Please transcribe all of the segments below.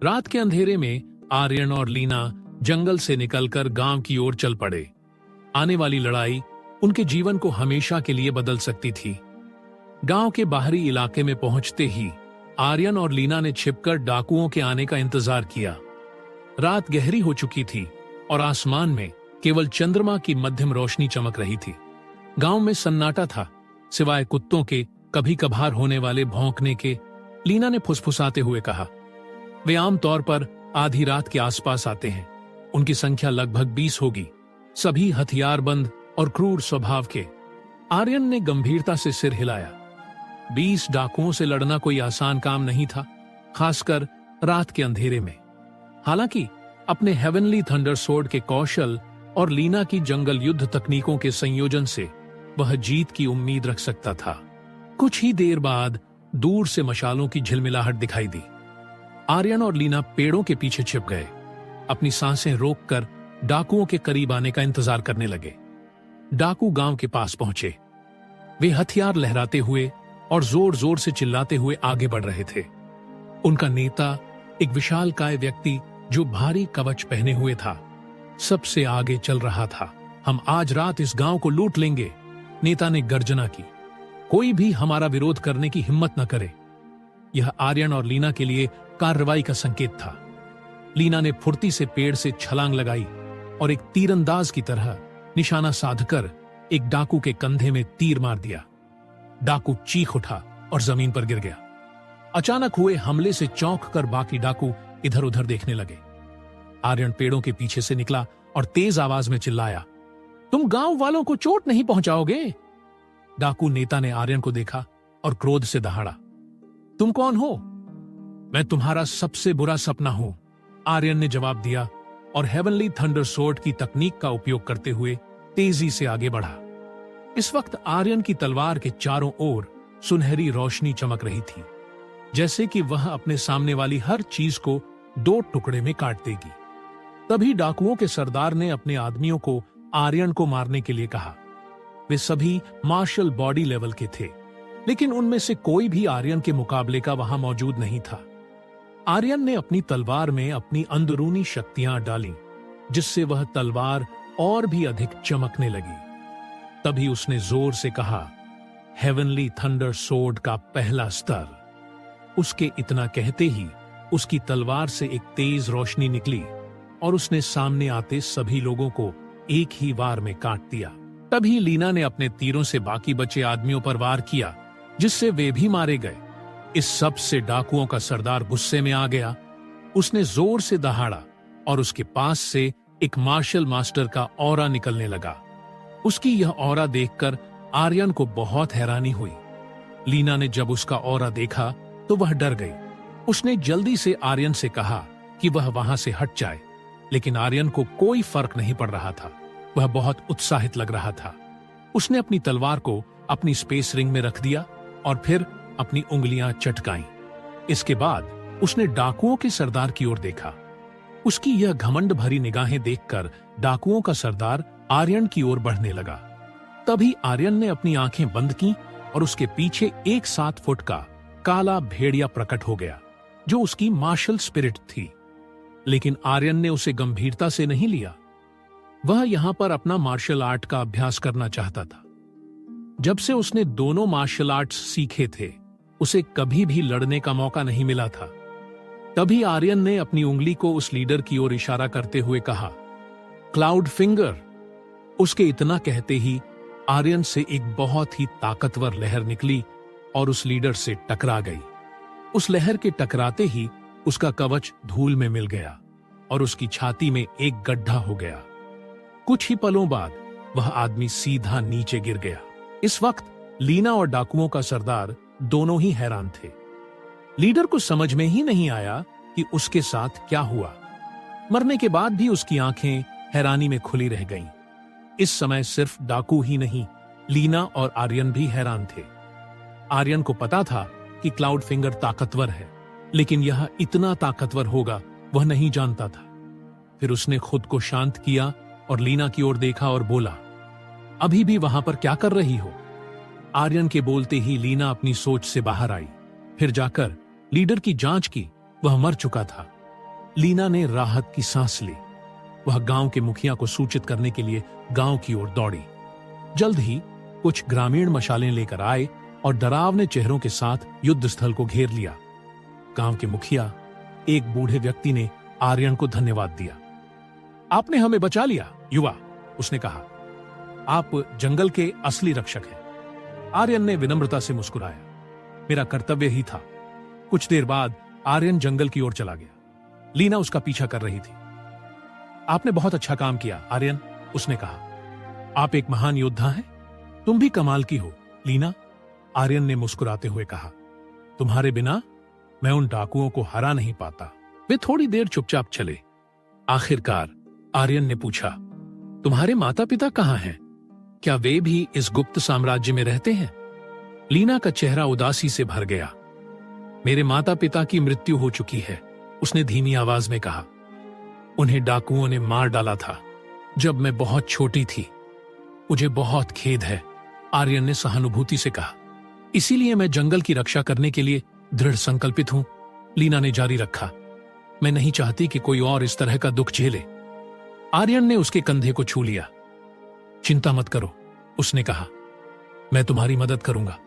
रात के अंधेरे में आर्यन और लीना जंगल से निकलकर गांव की ओर चल पड़े। आने वाली लड़ाई उनके जीवन को हमेशा के लिए बदल सकती थी। गांव के बाहरी इलाके में पहुंचते ही आर्यन और लीना ने छिपकर डाकुओं के आने का इंतजार किया। रात गहरी हो चुकी थी और आसमान में केवल चंद्रमा की मध्यम रोशनी चमक रही थी। गांव में सन्नाटा था, सिवाय कुत्तों के कभी कभार होने वाले भौंकने के। लीना ने फुसफुसाते हुए कहा, वे आमतौर पर आधी रात के आसपास आते हैं। उनकी संख्या लगभग 20 होगी, सभी हथियारबंद और क्रूर स्वभाव के। आर्यन ने गंभीरता से सिर हिलाया। 20 डाकुओं से लड़ना कोई आसान काम नहीं था, खासकर रात के अंधेरे में। हालांकि अपने हेवनली थंडर सोर्ड के कौशल और लीना की जंगल युद्ध तकनीकों के संयोजन से वह जीत की उम्मीद रख सकता था। कुछ ही देर बाद दूर से मशालों की झिलमिलाहट दिखाई दी। आर्यन और लीना पेड़ों के पीछे छिप गए, अपनी सांसें रोककर डाकुओं के करीब आने का इंतजार करने लगे। डाकू गांव के पास पहुंचे। वे हथियार लहराते हुए और जोर जोर से चिल्लाते हुए आगे बढ़ रहे थे। उनका नेता, एक विशालकाय व्यक्ति जो भारी कवच पहने हुए था, सबसे आगे चल रहा था। हम आज रात इस गांव को लूट लेंगे, नेता ने गर्जना की। कोई भी हमारा विरोध करने की हिम्मत न करे। यह आर्यन और लीना के लिए कार्रवाई का संकेत था। लीना ने फुर्ती से पेड़ से छलांग लगाई और एक तीरंदाज की तरह निशाना साधकर एक डाकू के कंधे में तीर मार दिया। डाकू चीख उठा और जमीन पर गिर गया। अचानक हुए हमले से चौंक कर बाकी डाकू इधर उधर देखने लगे। आर्यन पेड़ों के पीछे से निकला और तेज आवाज में चिल्लाया, तुम गांव वालों को चोट नहीं पहुंचाओगे? डाकू नेता ने आर्यन को देखा और क्रोध से दहाड़ा, तुम कौन हो? मैं तुम्हारा सबसे बुरा सपना हूं, आर्यन ने जवाब दिया और हेवनली थंडर सोर्ड की तकनीक का उपयोग करते हुए तेजी से आगे बढ़ा। इस वक्त आर्यन की तलवार के चारों ओर सुनहरी रोशनी चमक रही थी, जैसे कि वह अपने सामने वाली हर चीज को 2 टुकड़े में काट देगी। तभी डाकुओं के सरदार ने अपने आदमियों को आर्यन को मारने के लिए कहा। वे सभी मार्शल बॉडी लेवल के थे, लेकिन उनमें से कोई भी आर्यन के मुकाबले का वहां मौजूद नहीं था। आर्यन ने अपनी तलवार में अपनी अंदरूनी शक्तियां डाली, जिससे वह तलवार और भी अधिक चमकने लगी। तभी उसने जोर से कहा, हेवनली थंडर सोर्ड का पहला स्तर। उसके इतना कहते ही उसकी तलवार से एक तेज रोशनी निकली और उसने सामने आते सभी लोगों को एक ही वार में काट दिया। तभी लीना ने अपने तीरों से बाकी बचे आदमियों पर वार किया, जिससे वे भी मारे गए। इस सब से डाकुओं का सरदार गुस्से में आ गया। उसने जोर से दहाड़ा और उसके पास से एक मार्शल मास्टर का ऑरा निकलने लगा। उसकी यह ऑरा देखकर आर्यन को बहुत हैरानी हुई। लीना ने जब उसका ऑरा देखा तो वह डर गई। उसने जल्दी से आर्यन से कहा कि वह वहां से हट जाए, लेकिन आर्यन को कोई फर्क नहीं पड़ रहा था। वह बहुत उत्साहित लग रहा था। उसने अपनी तलवार को अपनी स्पेस रिंग में रख दिया और फिर अपनी उंगलियां चटकाईं। इसके बाद उसने डाकुओं के सरदार की ओर देखा। उसकी यह घमंड भरी निगाहें देखकर डाकुओं का सरदार आर्यन की ओर बढ़ने लगा। तभी आर्यन ने अपनी आंखें बंद की और उसके पीछे एक 7 फुट का काला भेड़िया प्रकट हो गया, जो उसकी मार्शल स्पिरिट थी। लेकिन आर्यन ने उसे गंभीरता से नहीं लिया। वह यहां पर अपना मार्शल आर्ट का अभ्यास करना चाहता था। जब से उसने दोनों मार्शल आर्ट्स सीखे थे, उसे कभी भी लड़ने का मौका नहीं मिला था। तभी आर्यन ने अपनी उंगली को उस लीडर की ओर इशारा करते हुए कहा, क्लाउड फिंगर। उसके इतना कहते ही आर्यन से एक बहुत ही ताकतवर लहर निकली और उस लीडर से टकरा गई। उस लहर के टकराते ही उसका कवच धूल में मिल गया और उसकी छाती में एक गड्ढा हो गया। कुछ ही पलों बाद वह आदमी सीधा नीचे गिर गया। इस वक्त लीना और डाकुओं का सरदार दोनों ही हैरान थे। लीडर को समझ में ही नहीं आया कि उसके साथ क्या हुआ। मरने के बाद भी उसकी आंखें हैरानी में खुली रह गईं। इस समय सिर्फ डाकू ही नहीं, लीना और आर्यन भी हैरान थे। आर्यन को पता था कि क्लाउड फिंगर ताकतवर है, लेकिन यह इतना ताकतवर होगा वह नहीं जानता था। फिर उसने खुद को शांत किया और लीना की ओर देखा और बोला, अभी भी वहां पर क्या कर रही हो? आर्यन के बोलते ही लीना अपनी सोच से बाहर आई। फिर जाकर लीडर की जांच की। वह मर चुका था लीना ने राहत की सांस ली। वह गांव के मुखिया को सूचित करने के लिए गांव की ओर दौड़ी। जल्द ही कुछ ग्रामीण मशालें लेकर आए और डरावने चेहरों के साथ युद्ध स्थल को घेर लिया। गांव के मुखिया, एक बूढ़े व्यक्ति ने आर्यन को धन्यवाद दिया। आपने हमें बचा लिया युवा, उसने कहा। आप जंगल के असली रक्षक हैं। आर्यन ने विनम्रता से मुस्कुराया। मेरा कर्तव्य ही था। कुछ देर बाद आर्यन जंगल की ओर चला गया। लीना उसका पीछा कर रही थी। आपने बहुत अच्छा काम किया आर्यन, उसने कहा। आप एक महान योद्धा हैं। तुम भी कमाल की हो लीना, आर्यन ने मुस्कुराते हुए कहा। तुम्हारे बिना मैं उन डाकुओं को हरा नहीं पाता। वे थोड़ी देर चुपचाप चले। आखिरकार आर्यन ने पूछा, तुम्हारे माता पिता कहाँ हैं? क्या वे भी इस गुप्त साम्राज्य में रहते हैं? लीना का चेहरा उदासी से भर गया। मेरे माता पिता की मृत्यु हो चुकी है, उसने धीमी आवाज में कहा। उन्हें डाकुओं ने मार डाला था जब मैं बहुत छोटी थी। मुझे बहुत खेद है, आर्यन ने सहानुभूति से कहा। इसीलिए मैं जंगल की रक्षा करने के लिए दृढ़ संकल्पित हूं, लीना ने जारी रखा। मैं नहीं चाहती कि कोई और इस तरह का दुख झेले। आर्यन ने उसके कंधे को छू लिया। चिंता मत करो, उसने कहा। मैं तुम्हारी मदद करूंगा।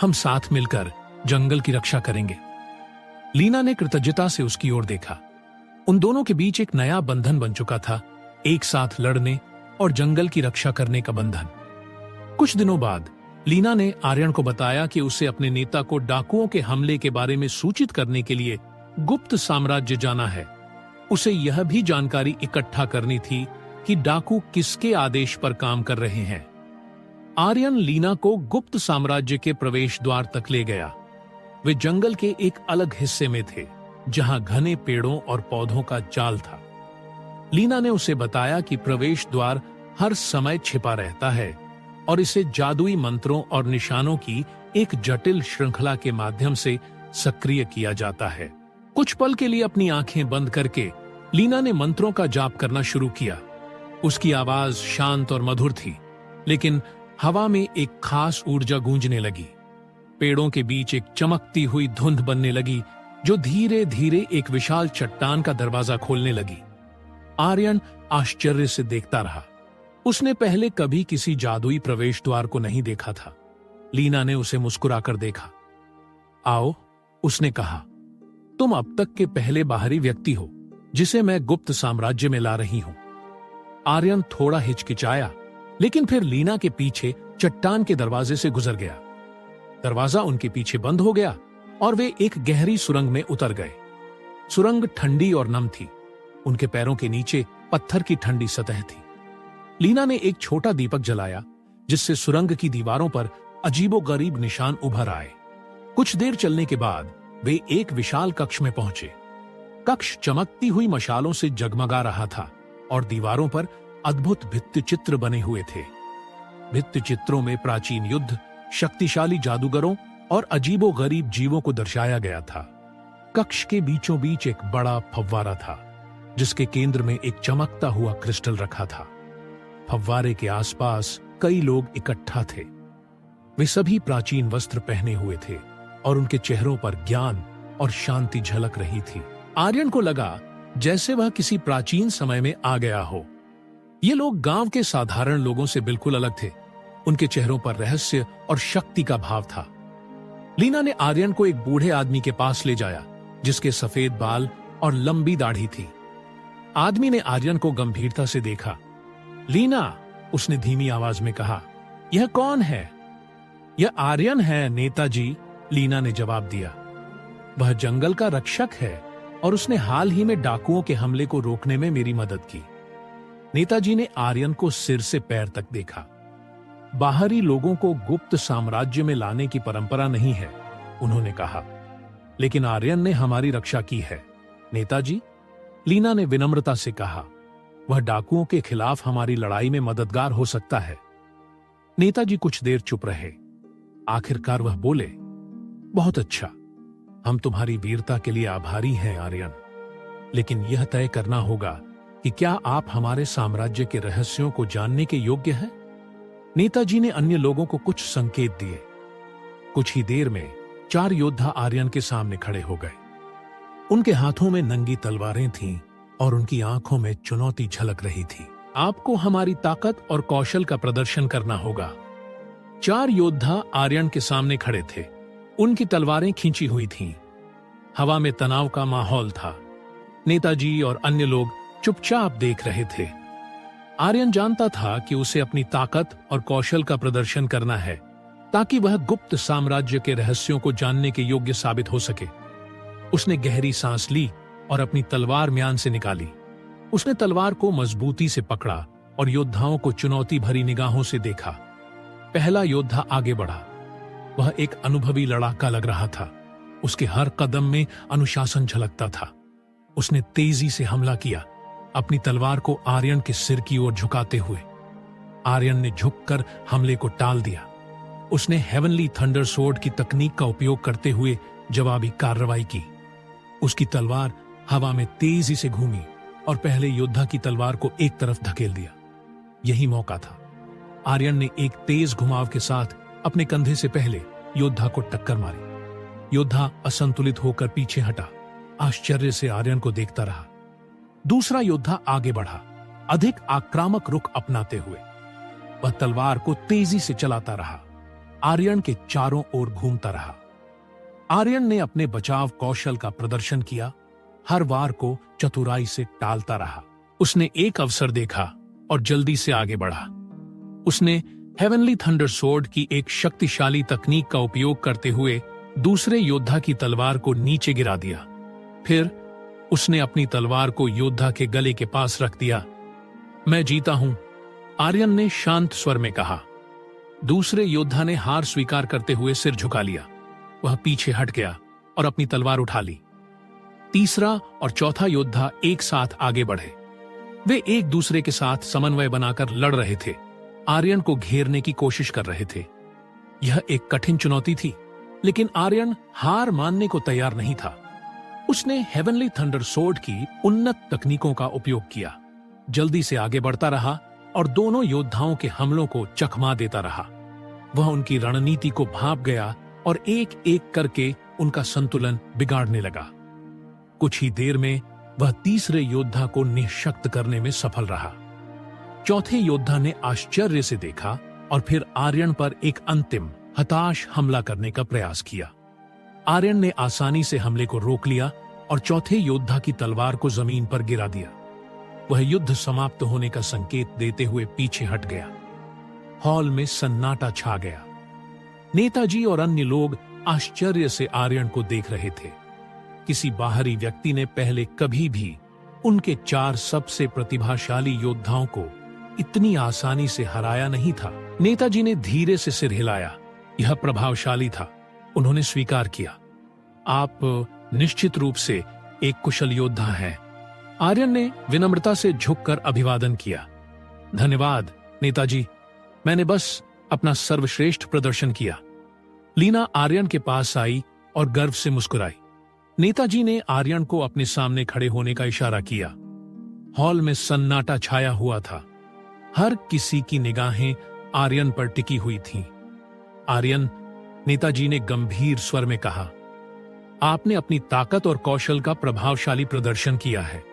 हम साथ मिलकर जंगल की रक्षा करेंगे। लीना ने कृतज्ञता से उसकी ओर देखा। उन दोनों के बीच एक नया बंधन बन चुका था, एक साथ लड़ने और जंगल की रक्षा करने का बंधन। कुछ दिनों बाद लीना ने आर्यन को बताया कि उसे अपने नेता को डाकुओं के हमले के बारे में सूचित करने के लिए गुप्त साम्राज्य जाना है। उसे यह भी जानकारी इकट्ठा करनी थी कि डाकू किसके आदेश पर काम कर रहे हैं। आर्यन लीना को गुप्त साम्राज्य के प्रवेश द्वार तक ले गया। वे जंगल के एक अलग हिस्से में थे, जहां घने पेड़ों और पौधों का जाल था। लीना ने उसे बताया कि प्रवेश द्वार हर समय छिपा रहता है और इसे जादुई मंत्रों और निशानों की एक जटिल श्रृंखला के माध्यम से सक्रिय किया जाता है। कुछ पल के लिए अपनी आंखें बंद करके लीना ने मंत्रों का जाप करना शुरू किया। उसकी आवाज शांत और मधुर थी, लेकिन हवा में एक खास ऊर्जा गूंजने लगी। पेड़ों के बीच एक चमकती हुई धुंध बनने लगी, जो धीरे धीरे एक विशाल चट्टान का दरवाजा खोलने लगी। आर्यन आश्चर्य से देखता रहा। उसने पहले कभी किसी जादुई प्रवेश द्वार को नहीं देखा था। लीना ने उसे मुस्कुराकर देखा। आओ, उसने कहा, तुम अब तक के पहले बाहरी व्यक्ति हो जिसे मैं गुप्त साम्राज्य में ला रही हूं। आर्यन थोड़ा हिचकिचाया, लेकिन फिर लीना के पीछे चट्टान के दरवाजे से गुजर गया। दरवाजा उनके पीछे बंद हो गया और वे एक गहरी सुरंग में उतर गए। सुरंग ठंडी और नम थी। उनके पैरों के नीचे पत्थर की ठंडी सतह थी। लीना ने एक छोटा दीपक जलाया, जिससे सुरंग की दीवारों पर अजीबोगरीब निशान उभर आए। कुछ देर चलने के बाद वे एक विशाल कक्ष में पहुंचे। कक्ष चमकती हुई मशालों से जगमगा रहा था और दीवारों पर अद्भुत भित्ति चित्र बने हुए थे। भित्ति चित्रों में प्राचीन युद्ध, शक्तिशाली जादूगरों और अजीबोगरीब जीवों को दर्शाया गया था। कक्ष के बीचों बीच एक बड़ा फव्वारा था, जिसके केंद्र में एक चमकता हुआ क्रिस्टल रखा था। फव्वारे के आसपास कई लोग इकट्ठा थे। वे सभी प्राचीन वस्त्र पहने हुए थे और उनके चेहरों पर ज्ञान और शांति झलक रही थी। आर्यन को लगा जैसे वह किसी प्राचीन समय में आ गया हो। ये लोग गांव के साधारण लोगों से बिल्कुल अलग थे। उनके चेहरों पर रहस्य और शक्ति का भाव था। लीना ने आर्यन को एक बूढ़े आदमी के पास ले जाया, जिसके सफेद बाल और लंबी दाढ़ी थी। आदमी ने आर्यन को गंभीरता से देखा। लीना, उसने धीमी आवाज में कहा, यह कौन है? यह आर्यन है नेताजी, लीना ने जवाब दिया। वह जंगल का रक्षक है और उसने हाल ही में डाकुओं के हमले को रोकने में मेरी मदद की। नेताजी ने आर्यन को सिर से पैर तक देखा। बाहरी लोगों को गुप्त साम्राज्य में लाने की परंपरा नहीं है, उन्होंने कहा, लेकिन आर्यन ने हमारी रक्षा की है नेताजी, लीना ने विनम्रता से कहा। वह डाकुओं के खिलाफ हमारी लड़ाई में मददगार हो सकता है। नेताजी कुछ देर चुप रहे। आखिरकार वह बोले, बहुत अच्छा, हम तुम्हारी वीरता के लिए आभारी हैं आर्यन, लेकिन यह तय करना होगा कि क्या आप हमारे साम्राज्य के रहस्यों को जानने के योग्य हैं? नेताजी ने अन्य लोगों को कुछ संकेत दिए। कुछ ही देर में 4 योद्धा आर्यन के सामने खड़े हो गए। उनके हाथों में नंगी तलवारें थीं और उनकी आंखों में चुनौती झलक रही थी। आपको हमारी ताकत और कौशल का प्रदर्शन करना होगा। 4 योद्धा आर्यन के सामने खड़े थे। उनकी तलवारें खींची हुई थीं। हवा में तनाव का माहौल था। नेताजी और अन्य लोग चुपचाप देख रहे थे। आर्यन जानता था कि उसे अपनी ताकत और कौशल का प्रदर्शन करना है ताकि वह गुप्त साम्राज्य के रहस्यों को जानने के योग्य साबित हो सके। उसने गहरी सांस ली और अपनी तलवार म्यान से निकाली। उसने तलवार को मजबूती से पकड़ा और योद्धाओं को चुनौती भरी निगाहों से देखा। पहला योद्धा आगे बढ़ा। वह एक अनुभवी लड़ाका लग रहा था। उसके हर कदम में अनुशासन झलकता था। उसने तेजी से हमला किया, अपनी तलवार को आर्यन के सिर की ओर झुकाते हुए। आर्यन ने झुककर हमले को टाल दिया। उसने हेवनली थंडर सोर्ड की तकनीक का उपयोग करते हुए जवाबी कार्रवाई की। उसकी तलवार हवा में तेजी से घूमी और पहले योद्धा की तलवार को एक तरफ धकेल दिया। यही मौका था। आर्यन ने एक तेज घुमाव के साथ अपने कंधे से पहले योद्धा को टक्कर मारी। योद्धा असंतुलित होकर पीछे हटा, आश्चर्य से आर्यन को देखता रहा। दूसरा योद्धा आगे बढ़ा, अधिक आक्रामक रुख अपनाते हुए। वह तलवार को तेजी से चलाता रहा, आर्यन के चारों ओर घूमता रहा। आर्यन ने अपने बचाव कौशल का प्रदर्शन किया, हर वार को चतुराई से टालता रहा। उसने एक अवसर देखा और जल्दी से आगे बढ़ा। उसने हेवनली थंडर सोर्ड की एक शक्तिशाली तकनीक का उपयोग करते हुए दूसरे योद्धा की तलवार को नीचे गिरा दिया। फिर उसने अपनी तलवार को योद्धा के गले के पास रख दिया। मैं जीता हूं, आर्यन ने शांत स्वर में कहा। दूसरे योद्धा ने हार स्वीकार करते हुए सिर झुका लिया। वह पीछे हट गया और अपनी तलवार उठा ली। तीसरा और चौथा योद्धा एक साथ आगे बढ़े। वे एक दूसरे के साथ समन्वय बनाकर लड़ रहे थे, आर्यन को घेरने की कोशिश कर रहे थे। यह एक कठिन चुनौती थी, लेकिन आर्यन हार मानने को तैयार नहीं था। उसने हेवनली थंडर सोर्ड की उन्नत तकनीकों का उपयोग किया, जल्दी से आगे बढ़ता रहा और दोनों योद्धाओं के हमलों को चकमा देता रहा। वह उनकी रणनीति को भांप गया और एक एक करके उनका संतुलन बिगाड़ने लगा। कुछ ही देर में वह तीसरे योद्धा को निःशक्त करने में सफल रहा। चौथे योद्धा ने आश्चर्य से देखा और फिर आर्यन पर एक अंतिम हताश हमला करने का प्रयास किया। आर्यन ने आसानी से हमले को रोक लिया और चौथे योद्धा की तलवार को जमीन पर गिरा दिया। वह युद्ध समाप्त होने का संकेत देते हुए पीछे हट गया। हॉल में सन्नाटा छा गया। नेताजी और अन्य लोग आश्चर्य से आर्यन को देख रहे थे। किसी बाहरी व्यक्ति ने पहले कभी भी उनके 4 सबसे प्रतिभाशाली योद्धाओं को इतनी आसानी से हराया नहीं था। नेताजी ने धीरे से सिर हिलाया। यह प्रभावशाली था, उन्होंने स्वीकार किया। आप निश्चित रूप से एक कुशल योद्धा हैं। आर्यन ने विनम्रता से झुककर अभिवादन किया। धन्यवाद नेताजी, मैंने बस अपना सर्वश्रेष्ठ प्रदर्शन किया। लीना आर्यन के पास आई और गर्व से मुस्कुराई। नेताजी ने आर्यन को अपने सामने खड़े होने का इशारा किया। हॉल में सन्नाटा छाया हुआ था। हर किसी की निगाहें आर्यन पर टिकी हुई थीं। आर्यन, नेताजी ने गंभीर स्वर में कहा, आपने अपनी ताकत और कौशल का प्रभावशाली प्रदर्शन किया है।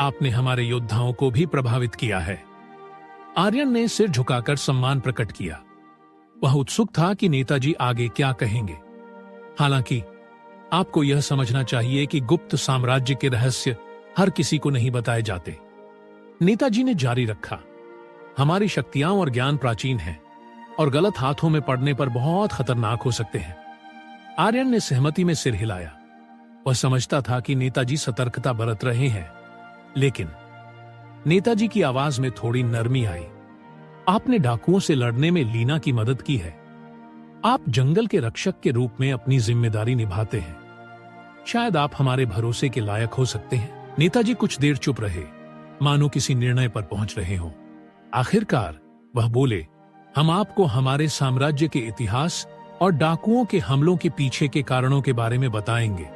आपने हमारे योद्धाओं को भी प्रभावित किया है। आर्यन ने सिर झुकाकर सम्मान प्रकट किया। वह उत्सुक था कि नेताजी आगे क्या कहेंगे। हालांकि आपको यह समझना चाहिए कि गुप्त साम्राज्य के रहस्य हर किसी को नहीं बताए जाते। नेताजी ने जारी रखा, हमारी शक्तियां और ज्ञान प्राचीन हैं और गलत हाथों में पड़ने पर बहुत खतरनाक हो सकते हैं। आर्यन ने सहमति में सिर हिलाया। वह समझता था कि नेताजी सतर्कता बरत रहे हैं, लेकिन नेताजी की आवाज में थोड़ी नरमी आई। आपने डाकुओं से लड़ने में लीना की मदद की है। आप जंगल के रक्षक के रूप में अपनी जिम्मेदारी निभाते हैं। शायद आप हमारे भरोसे के लायक हो सकते हैं। नेताजी कुछ देर चुप रहे, मानो किसी निर्णय पर पहुंच रहे हों। आखिरकार वह बोले, हम आपको हमारे साम्राज्य के इतिहास और डाकुओं के हमलों के पीछे के कारणों के बारे में बताएंगे,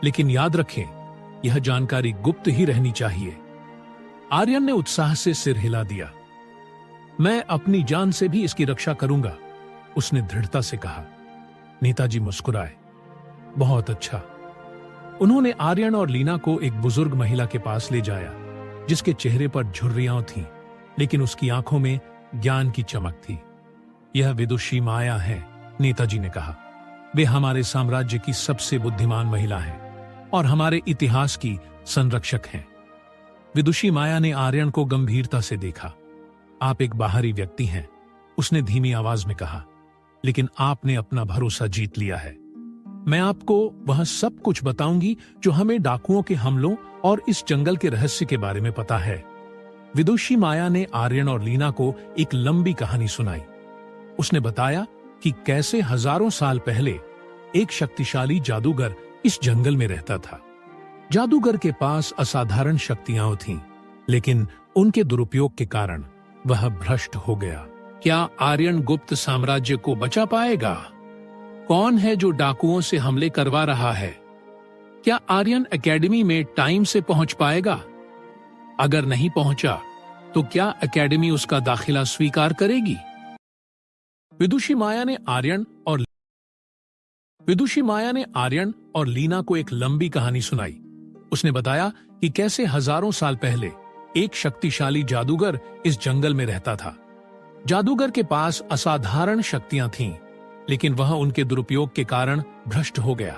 लेकिन याद रखें, यह जानकारी गुप्त ही रहनी चाहिए। आर्यन ने उत्साह से सिर हिला दिया। मैं अपनी जान से भी इसकी रक्षा करूंगा, उसने दृढ़ता से कहा। नेताजी मुस्कुराए। बहुत अच्छा, उन्होंने आर्यन और लीना को एक बुजुर्ग महिला के पास ले जाया, जिसके चेहरे पर झुर्रियां थीं, लेकिन उसकी आंखों में ज्ञान की चमक थी। यह विदुषी माया है, नेताजी ने कहा। वे हमारे साम्राज्य की सबसे बुद्धिमान महिला है और हमारे इतिहास की संरक्षक हैं। विदुषी माया ने आर्यन को गंभीरता से देखा। आप एक बाहरी व्यक्ति हैं, उसने धीमी आवाज में कहा, लेकिन आपने अपना भरोसा जीत लिया है। मैं आपको वह सब कुछ बताऊंगी जो हमें डाकुओं के हमलों और इस जंगल के रहस्य के बारे में पता है। विदुषी माया ने आर्यन और लीना को एक लंबी कहानी सुनाई। उसने बताया कि कैसे हजारों साल पहले एक शक्तिशाली जादूगर इस जंगल में रहता था। जादूगर के पास असाधारण शक्तियां थीं, लेकिन उनके दुरुपयोग के कारण वह भ्रष्ट हो गया। क्या आर्यन गुप्त साम्राज्य को बचा पाएगा? कौन है जो डाकुओं से हमले करवा रहा है? क्या आर्यन एकेडमी में टाइम से पहुंच पाएगा? अगर नहीं पहुंचा तो क्या एकेडमी उसका दाखिला स्वीकार करेगी? विदुषी माया ने आर्यन और लीना को एक लंबी कहानी सुनाई। उसने बताया कि कैसे हजारों साल पहले एक शक्तिशाली जादूगर इस जंगल में रहता था। जादूगर के पास असाधारण शक्तियां थीं, लेकिन वह उनके दुरुपयोग के कारण भ्रष्ट हो गया।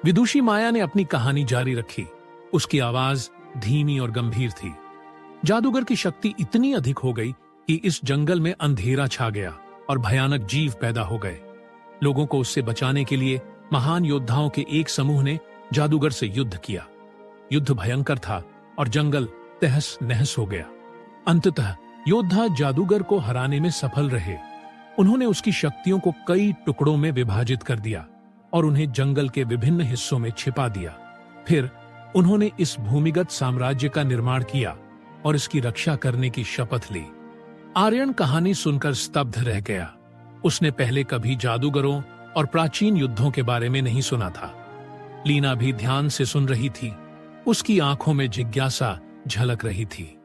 विदुषी माया ने अपनी कहानी जारी रखी। उसकी आवाज धीमी और गंभीर थी। जादूगर की शक्ति इतनी अधिक हो गई कि इस जंगल में अंधेरा छा गया और भयानक जीव पैदा हो गए। लोगों को उससे बचाने के लिए महान योद्धाओं के एक समूह ने जादूगर से युद्ध किया। युद्ध भयंकर था और जंगल तहस नहस हो गया। अंततः योद्धा जादूगर को हराने में सफल रहे। उन्होंने उसकी शक्तियों को कई टुकड़ों में विभाजित कर दिया और उन्हें जंगल के विभिन्न हिस्सों में छिपा दिया। फिर उन्होंने इस भूमिगत साम्राज्य का निर्माण किया और इसकी रक्षा करने की शपथ ली। आर्यन कहानी सुनकर स्तब्ध रह गया। उसने पहले कभी जादूगरों और प्राचीन युद्धों के बारे में नहीं सुना था। लीना भी ध्यान से सुन रही थी। उसकी आंखों में जिज्ञासा झलक रही थी।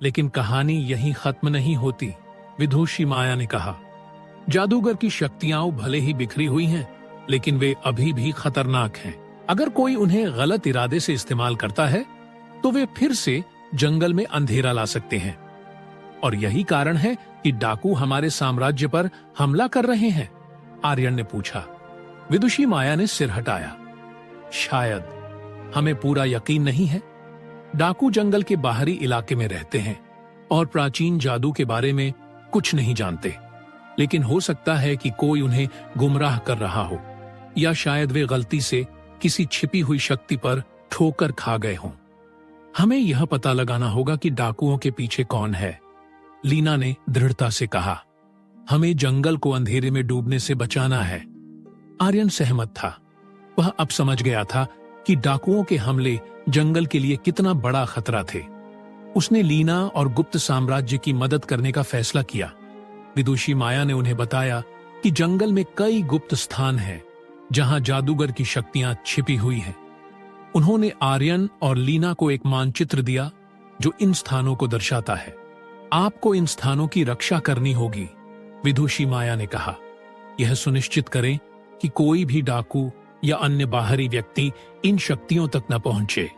लेकिन कहानी यहीं खत्म नहीं होती, विदुषी माया ने कहा। जादूगर की शक्तियां भले ही बिखरी हुई हैं, लेकिन वे अभी भी खतरनाक हैं। अगर कोई उन्हें गलत इरादे से इस्तेमाल करता है तो वे फिर से जंगल में अंधेरा ला सकते हैं। और यही कारण है कि डाकू हमारे साम्राज्य पर हमला कर रहे हैं, आर्यन ने पूछा। विदुषी माया ने सिर हटाया। शायद, हमें पूरा यकीन नहीं है। डाकू जंगल के बाहरी इलाके में रहते हैं और प्राचीन जादू के बारे में कुछ नहीं जानते। लेकिन हो सकता है कि कोई उन्हें गुमराह कर रहा हो, या शायद वे गलती से किसी छिपी हुई शक्ति पर ठोकर खा गए हों। हमें यह पता लगाना होगा कि डाकुओं के पीछे कौन है, लीना ने दृढ़ता से कहा। हमें जंगल को अंधेरे में डूबने से बचाना है। आर्यन सहमत था। वह अब समझ गया था कि डाकुओं के हमले जंगल के लिए कितना बड़ा खतरा थे। उसने लीना और गुप्त साम्राज्य की मदद करने का फैसला किया। विदुषी माया ने उन्हें बताया कि जंगल में कई गुप्त स्थान हैं जहां जादूगर की शक्तियां छिपी हुई हैं। उन्होंने आर्यन और लीना को एक मानचित्र दिया जो इन स्थानों को दर्शाता है। आपको इन स्थानों की रक्षा करनी होगी, विदुषी माया ने कहा। यह सुनिश्चित करें कि कोई भी डाकू या अन्य बाहरी व्यक्ति इन शक्तियों तक न पहुंचे।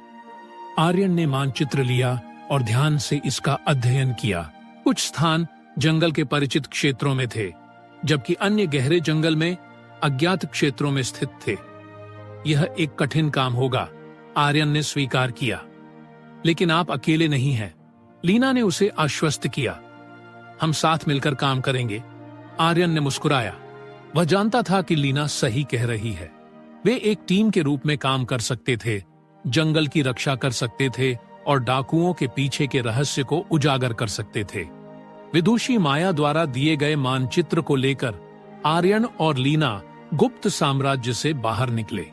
आर्यन ने मानचित्र लिया और ध्यान से इसका अध्ययन किया। कुछ स्थान जंगल के परिचित क्षेत्रों में थे, जबकि अन्य गहरे जंगल में अज्ञात क्षेत्रों में स्थित थे। यह एक कठिन काम होगा, आर्यन ने स्वीकार किया। लेकिन आप अकेले नहीं हैं, लीना ने उसे आश्वस्त किया। हम साथ मिलकर काम करेंगे, आर्यन ने मुस्कुराया। वह जानता था कि लीना सही कह रही है। वे एक टीम के रूप में काम कर सकते थे, जंगल की रक्षा कर सकते थे और डाकुओं के पीछे के रहस्य को उजागर कर सकते थे। विदुषी माया द्वारा दिए गए मानचित्र को लेकर आर्यन और लीना गुप्त साम्राज्य से बाहर निकले।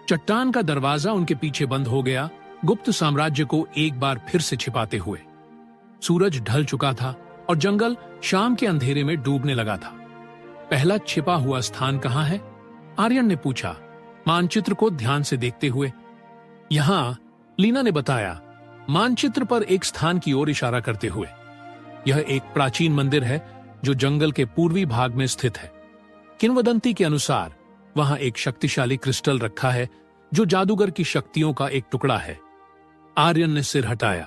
चट्टान का दरवाजा उनके पीछे बंद हो गया, गुप्त साम्राज्य को एक बार फिर से छिपाते हुए। सूरज ढल चुका था और जंगल शाम के अंधेरे में डूबने लगा था। पहला छिपा हुआ स्थान कहाँ है? आर्यन ने पूछा, मानचित्र को ध्यान से देखते हुए। यहां, लीना ने बताया, मानचित्र पर एक स्थान की ओर इशारा करते हुए। यह एक प्राचीन मंदिर है जो जंगल के पूर्वी भाग में स्थित है। किंवदंती के अनुसार वहां एक शक्तिशाली क्रिस्टल रखा है जो जादूगर की शक्तियों का एक टुकड़ा है। आर्यन ने सिर हटाया।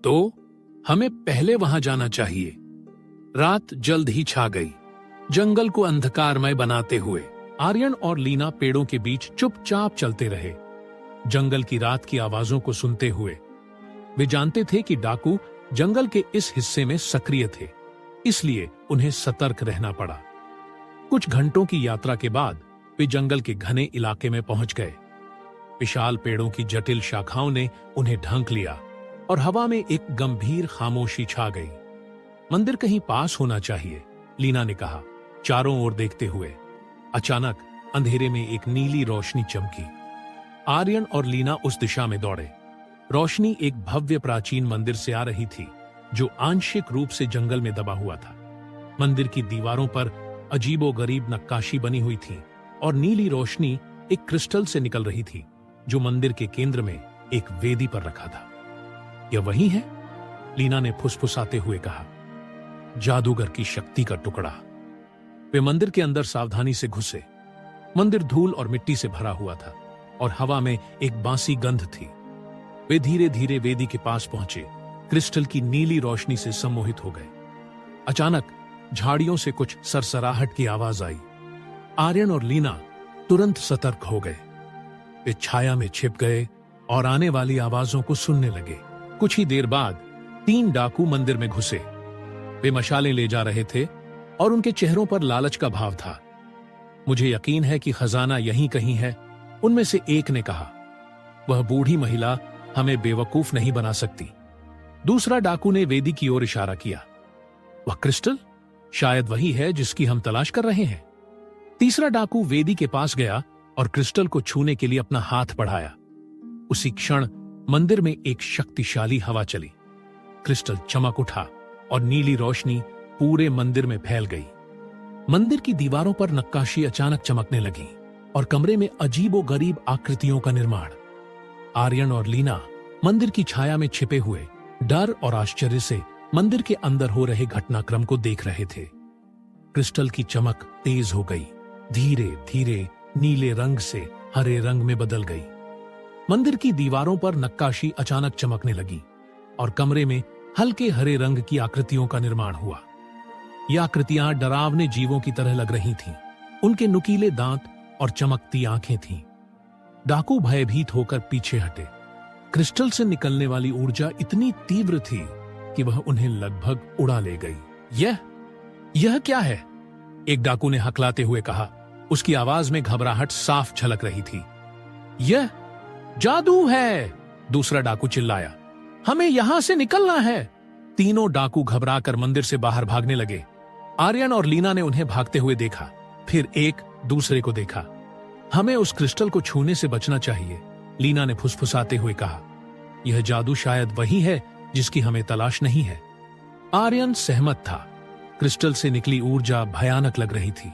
तो हमें पहले वहां जाना चाहिए। रात जल्द ही छा गई, जंगल को अंधकारमय बनाते हुए। आर्यन और लीना पेड़ों के बीच चुपचाप चलते रहे, जंगल की रात की आवाजों को सुनते हुए। वे जानते थे कि डाकू जंगल के इस हिस्से में सक्रिय थे, इसलिए उन्हें सतर्क रहना पड़ा। कुछ घंटों की यात्रा के बाद वे जंगल के घने इलाके में पहुंच गए। विशाल पेड़ों की जटिल शाखाओं ने उन्हें ढंक लिया और हवा में एक गंभीर खामोशी छा गई। मंदिर कहीं पास होना चाहिए, लीना ने कहा, चारों ओर देखते हुए। अचानक अंधेरे में एक नीली रोशनी चमकी। आर्यन और लीना उस दिशा में दौड़े। रोशनी एक भव्य प्राचीन मंदिर से आ रही थी, जो आंशिक रूप से जंगल में दबा हुआ था। मंदिर की दीवारों पर अजीबोगरीब नक्काशी बनी हुई थी और नीली रोशनी एक क्रिस्टल से निकल रही थी, जो मंदिर के केंद्र में एक वेदी पर रखा था। यह वही है? लीना ने फुसफुसाते हुए कहा। जादूगर की शक्ति का टुकड़ा। वे मंदिर के अंदर सावधानी से घुसे। मंदिर धूल और मिट्टी से भरा हुआ था और हवा में एक बासी गंध थी। वे धीरे धीरे वेदी के पास पहुंचे, क्रिस्टल की नीली रोशनी से सम्मोहित हो गए। अचानक झाड़ियों से कुछ सरसराहट की आवाज आई। आर्यन और लीना तुरंत सतर्क हो गए। वे छाया में छिप गए और आने वाली आवाजों को सुनने लगे। कुछ ही देर बाद 3 डाकू मंदिर में घुसे। वे मशालें ले जा रहे थे और उनके चेहरों पर लालच का भाव था। मुझे यकीन है कि खजाना यहीं कहीं है, उनमें से एक ने कहा। वह बूढ़ी महिला हमें बेवकूफ नहीं बना सकती। दूसरा डाकू ने वेदी की ओर इशारा किया। वह क्रिस्टल शायद वही है जिसकी हम तलाश कर रहे हैं। तीसरा डाकू वेदी के पास गया और क्रिस्टल को छूने के लिए अपना हाथ बढ़ाया। उसी क्षण मंदिर में एक शक्तिशाली हवा चली। क्रिस्टल चमक उठा और नीली रोशनी पूरे मंदिर में फैल गई। मंदिर की दीवारों पर नक्काशी अचानक चमकने लगी और कमरे में अजीबोगरीब आकृतियों का निर्माण। आर्यन और लीना मंदिर की छाया में छिपे हुए डर और आश्चर्य से मंदिर के अंदर हो रहे घटनाक्रम को देख रहे थे। क्रिस्टल की चमक तेज हो गई, धीरे धीरे नीले रंग से हरे रंग में बदल गई। मंदिर की दीवारों पर नक्काशी अचानक चमकने लगी और कमरे में हल्के हरे रंग की आकृतियों का निर्माण हुआ। ये आकृतियां डरावने जीवों की तरह लग रही थीं। उनके नुकीले दांत और चमकती आंखें थीं। डाकू भयभीत होकर पीछे हटे। क्रिस्टल से निकलने वाली ऊर्जा इतनी तीव्र थी कि वह उन्हें लगभग उड़ा ले गई। यह क्या है? एक डाकू ने हकलाते हुए कहा। उसकी आवाज में घबराहट साफ झलक रही थी। यह जादू है, दूसरा डाकू चिल्लाया। हमें यहां से निकलना है। तीनों डाकू घबराकर मंदिर से बाहर भागने लगे। आर्यन और लीना ने उन्हें भागते हुए देखा, फिर एक दूसरे को देखा। हमें उस क्रिस्टल को छूने से बचना चाहिए, लीना ने फुसफुसाते हुए कहा। यह जादू शायद वही है जिसकी हमें तलाश नहीं है। आर्यन सहमत था। क्रिस्टल से निकली ऊर्जा भयानक लग रही थी।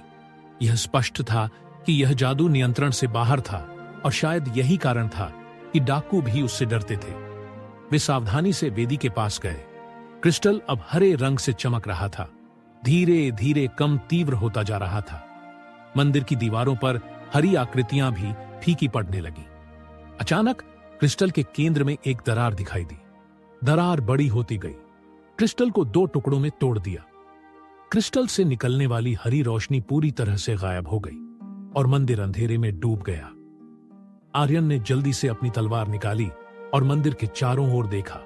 यह स्पष्ट था कि यह जादू नियंत्रण से बाहर था और शायद यही कारण था कि डाकू भी उससे डरते थे। वे सावधानी से वेदी के पास गए। क्रिस्टल अब हरे रंग से चमक रहा था, धीरे धीरे कम तीव्र होता जा रहा था। मंदिर की दीवारों पर हरी आकृतियां भी फीकी पड़ने लगी। अचानक क्रिस्टल के केंद्र में एक दरार दिखाई दी। दरार बड़ी होती गई, क्रिस्टल को 2 टुकड़ों में तोड़ दिया। क्रिस्टल से निकलने वाली हरी रोशनी पूरी तरह से गायब हो गई और मंदिर अंधेरे में डूब गया। आर्यन ने जल्दी से अपनी तलवार निकाली और मंदिर के चारों ओर देखा,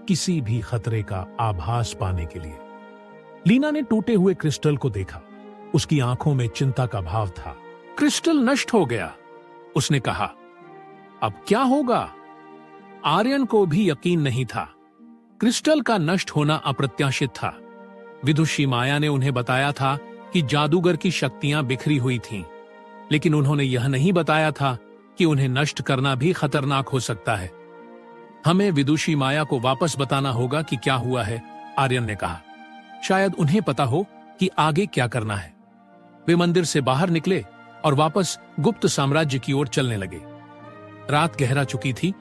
किसी भी खतरे का आभास पाने के लिए। लीना ने टूटे हुए क्रिस्टल को देखा। उसकी आंखों में चिंता का भाव था। क्रिस्टल नष्ट हो गया, उसने कहा। अब क्या होगा? आर्यन को भी यकीन नहीं था। क्रिस्टल का नष्ट होना अप्रत्याशित था। विदुषी माया ने उन्हें बताया था कि जादूगर की शक्तियां बिखरी हुई थीं, लेकिन उन्होंने यह नहीं बताया था कि उन्हें नष्ट करना भी खतरनाक हो सकता है। हमें विदुषी माया को वापस बताना होगा कि क्या हुआ है, आर्यन ने कहा। शायद उन्हें पता हो कि आगे क्या करना है। वे मंदिर से बाहर निकले और वापस गुप्त साम्राज्य की ओर चलने लगे। रात गहरा चुकी थी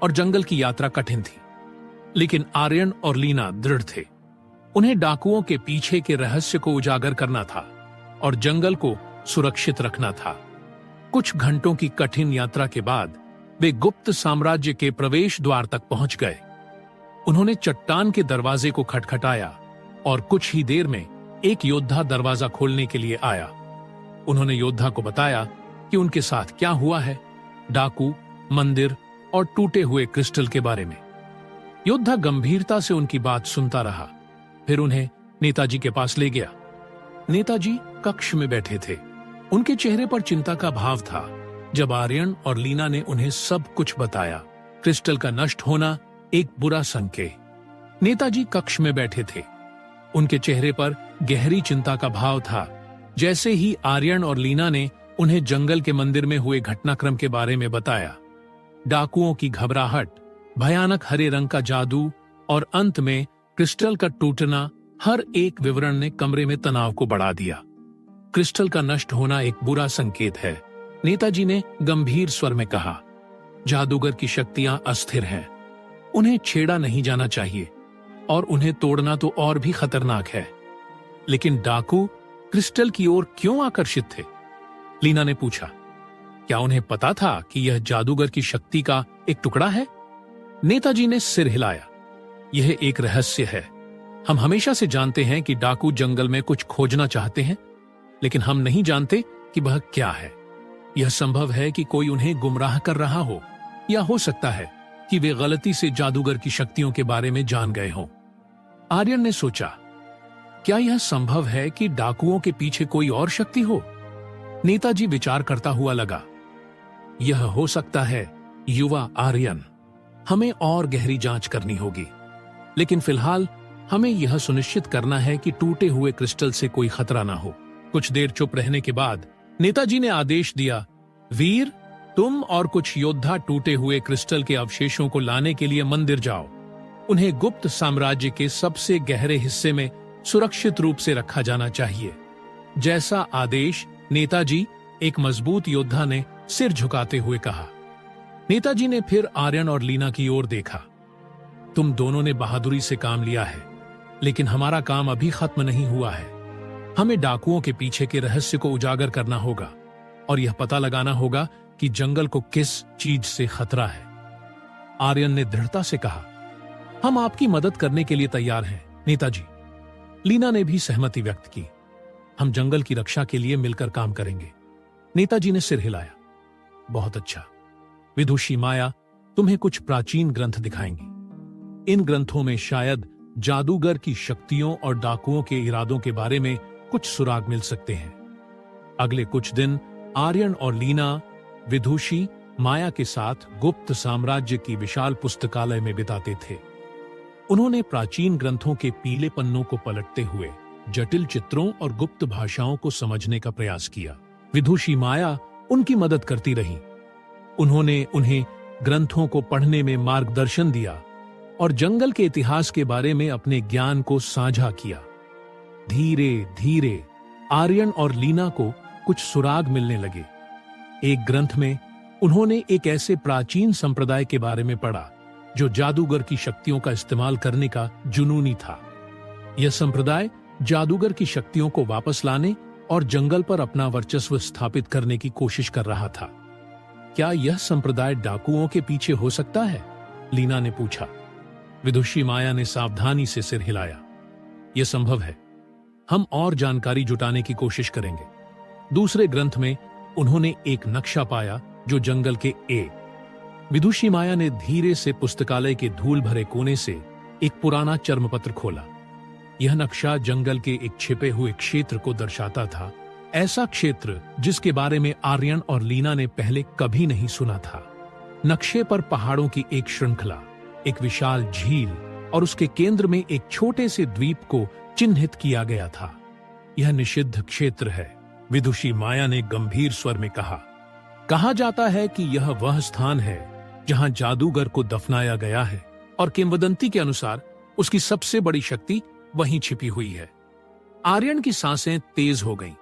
और जंगल की यात्रा कठिन थी, लेकिन आर्यन और लीना दृढ़ थे। उन्हें डाकुओं के पीछे के रहस्य को उजागर करना था और जंगल को सुरक्षित रखना था। कुछ घंटों की कठिन यात्रा के बाद वे गुप्त साम्राज्य के प्रवेश द्वार तक पहुंच गए। उन्होंने चट्टान के दरवाजे को खटखटाया और कुछ ही देर में एक योद्धा दरवाजा खोलने के लिए आया। उन्होंने योद्धा को बताया कि उनके साथ क्या हुआ है, डाकू, मंदिर और टूटे हुए क्रिस्टल के बारे में। योद्धा गंभीरता से उनकी बात सुनता रहा, फिर उन्हें नेताजी के पास ले गया। नेताजी कक्ष में बैठे थे। उनके चेहरे पर चिंता का भाव था। जब आर्यन और लीना ने उन्हें सब कुछ बताया, क्रिस्टल का नष्ट होना एक बुरा संकेत। नेताजी कक्ष में बैठे थे। उनके चेहरे पर गहरी चिंता का भाव था। जैसे ही आर्यन और लीना ने उन्हें जंगल के मंदिर में हुए घटनाक्रम के बारे में बताया, डाकुओं की घबराहट, भयानक हरे रंग का जादू और अंत में क्रिस्टल का टूटना, हर एक विवरण ने कमरे में तनाव को बढ़ा दिया। क्रिस्टल का नष्ट होना एक बुरा संकेत है, नेताजी ने गंभीर स्वर में कहा। जादूगर की शक्तियां अस्थिर हैं। उन्हें छेड़ा नहीं जाना चाहिए और उन्हें तोड़ना तो और भी खतरनाक है। लेकिन डाकू क्रिस्टल की ओर क्यों आकर्षित थे? लीना ने पूछा। क्या उन्हें पता था कि यह जादूगर की शक्ति का एक टुकड़ा है? नेताजी ने सिर हिलाया। यह एक रहस्य है। हम हमेशा से जानते हैं कि डाकू जंगल में कुछ खोजना चाहते हैं, लेकिन हम नहीं जानते कि वह क्या है। यह संभव है कि कोई उन्हें गुमराह कर रहा हो, या हो सकता है कि वे गलती से जादूगर की शक्तियों के बारे में जान गए हों। आर्यन ने सोचा, क्या यह संभव है कि डाकुओं के पीछे कोई और शक्ति हो? नेताजी विचार करता हुआ लगा, यह हो सकता है युवा आर्यन। हमें और गहरी जांच करनी होगी, लेकिन फिलहाल हमें यह सुनिश्चित करना है कि टूटे हुए क्रिस्टल से कोई खतरा ना हो। कुछ देर चुप रहने के बाद नेताजी ने आदेश दिया, वीर, तुम और कुछ योद्धा टूटे हुए क्रिस्टल के अवशेषों को लाने के लिए मंदिर जाओ। उन्हें गुप्त साम्राज्य के सबसे गहरे हिस्से में सुरक्षित रूप से रखा जाना चाहिए। जैसा आदेश नेताजी, एक मजबूत योद्धा ने सिर झुकाते हुए कहा। नेताजी ने फिर आर्यन और लीना की ओर देखा। तुम दोनों ने बहादुरी से काम लिया है, लेकिन हमारा काम अभी खत्म नहीं हुआ है। हमें डाकुओं के पीछे के रहस्य को उजागर करना होगा और यह पता लगाना होगा कि जंगल को किस चीज से खतरा है। आर्यन ने दृढ़ता से कहा, हम आपकी मदद करने के लिए तैयार हैं, नेताजी। लीना ने भी सहमति व्यक्त की। हम जंगल की रक्षा के लिए मिलकर काम करेंगे। नेताजी ने सिर हिलाया। बहुत अच्छा। विदुषी माया तुम्हें कुछ प्राचीन ग्रंथ दिखाएंगी। इन ग्रंथों में शायद जादूगर की शक्तियों और डाकुओं के इरादों के बारे में कुछ सुराग मिल सकते हैं। अगले कुछ दिन आर्यन और लीना विदुषी माया के साथ गुप्त साम्राज्य की विशाल पुस्तकालय में बिताते थे। उन्होंने प्राचीन ग्रंथों के पीले पन्नों को पलटते हुए जटिल चित्रों और गुप्त भाषाओं को समझने का प्रयास किया। विदुषी माया उनकी मदद करती रही। उन्होंने उन्हें ग्रंथों को पढ़ने में मार्गदर्शन दिया और जंगल के इतिहास के बारे में अपने ज्ञान को साझा किया। धीरे धीरे आर्यन और लीना को कुछ सुराग मिलने लगे। एक ग्रंथ में उन्होंने एक ऐसे प्राचीन संप्रदाय के बारे में पढ़ा जो जादूगर की शक्तियों का इस्तेमाल करने का जुनूनी था। यह संप्रदाय जादूगर की शक्तियों को वापस लाने और जंगल पर अपना वर्चस्व स्थापित करने की कोशिश कर रहा था। क्या यह संप्रदाय डाकुओं के पीछे हो सकता है? लीना ने पूछा। विदुषी माया ने सावधानी से सिर हिलाया। यह संभव है। हम और जानकारी जुटाने की कोशिश करेंगे। दूसरे ग्रंथ में उन्होंने एक नक्शा पाया जो जंगल के विदुषी माया ने धीरे से पुस्तकालय के धूल भरे कोने से एक पुराना चर्मपत्र खोला। यह नक्शा जंगल के एक छिपे हुए क्षेत्र को दर्शाता था, ऐसा क्षेत्र जिसके बारे में आर्यन और लीना ने पहले कभी नहीं सुना था। नक्शे पर पहाड़ों की एक श्रृंखला, एक विशाल झील और उसके केंद्र में एक छोटे से द्वीप को चिन्हित किया गया था। यह निषिद्ध क्षेत्र है, विदुषी माया ने गंभीर स्वर में कहा जाता है कि यह वह स्थान है जहां जादूगर को दफनाया गया है और किंवदंती के अनुसार उसकी सबसे बड़ी शक्ति वहीं छिपी हुई है। आर्यन की सांसें तेज हो गईं।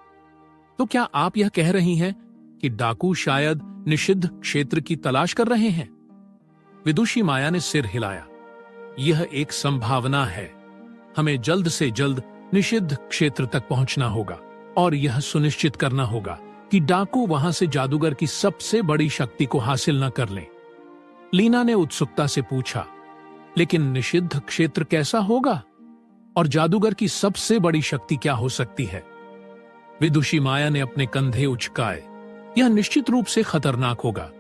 तो क्या आप यह कह रही हैं कि डाकू शायद निषिद्ध क्षेत्र की तलाश कर रहे हैं? विदुषी माया ने सिर हिलाया। यह एक संभावना है। हमें जल्द से जल्द निषिद्ध क्षेत्र तक पहुंचना होगा और यह सुनिश्चित करना होगा कि डाकू वहां से जादूगर की सबसे बड़ी शक्ति को हासिल न कर लें। लीना ने उत्सुकता से पूछा, लेकिन निषिद्ध क्षेत्र कैसा होगा और जादूगर की सबसे बड़ी शक्ति क्या हो सकती है? विदुषी माया ने अपने कंधे उचकाए। यह निश्चित रूप से खतरनाक होगा।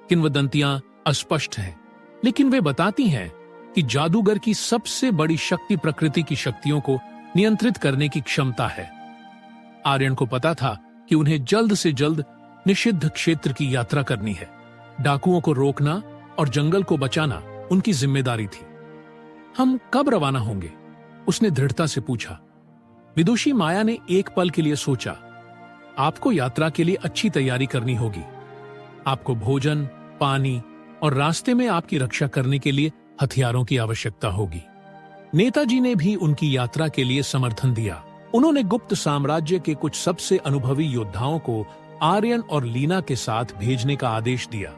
किंवदंतियां अस्पष्ट हैं, लेकिन वे बताती हैं कि जादूगर की सबसे बड़ी शक्ति प्रकृति की शक्तियों को नियंत्रित करने की क्षमता है। आर्यन को पता था कि उन्हें जल्द से जल्द निषिद्ध क्षेत्र की यात्रा करनी है। डाकुओं को रोकना और जंगल को बचाना उनकी जिम्मेदारी थी। हम कब रवाना होंगे? उसने दृढ़ता से पूछा। विदुषी माया ने एक पल के लिए सोचा। आपको यात्रा के लिए अच्छी तैयारी करनी होगी। आपको भोजन, पानी और रास्ते में आपकी रक्षा करने के लिए हथियारों की आवश्यकता होगी। नेताजी ने भी उनकी यात्रा के लिए समर्थन दिया। उन्होंने गुप्त साम्राज्य के कुछ सबसे अनुभवी योद्धाओं को आर्यन और लीना के साथ भेजने का आदेश दिया।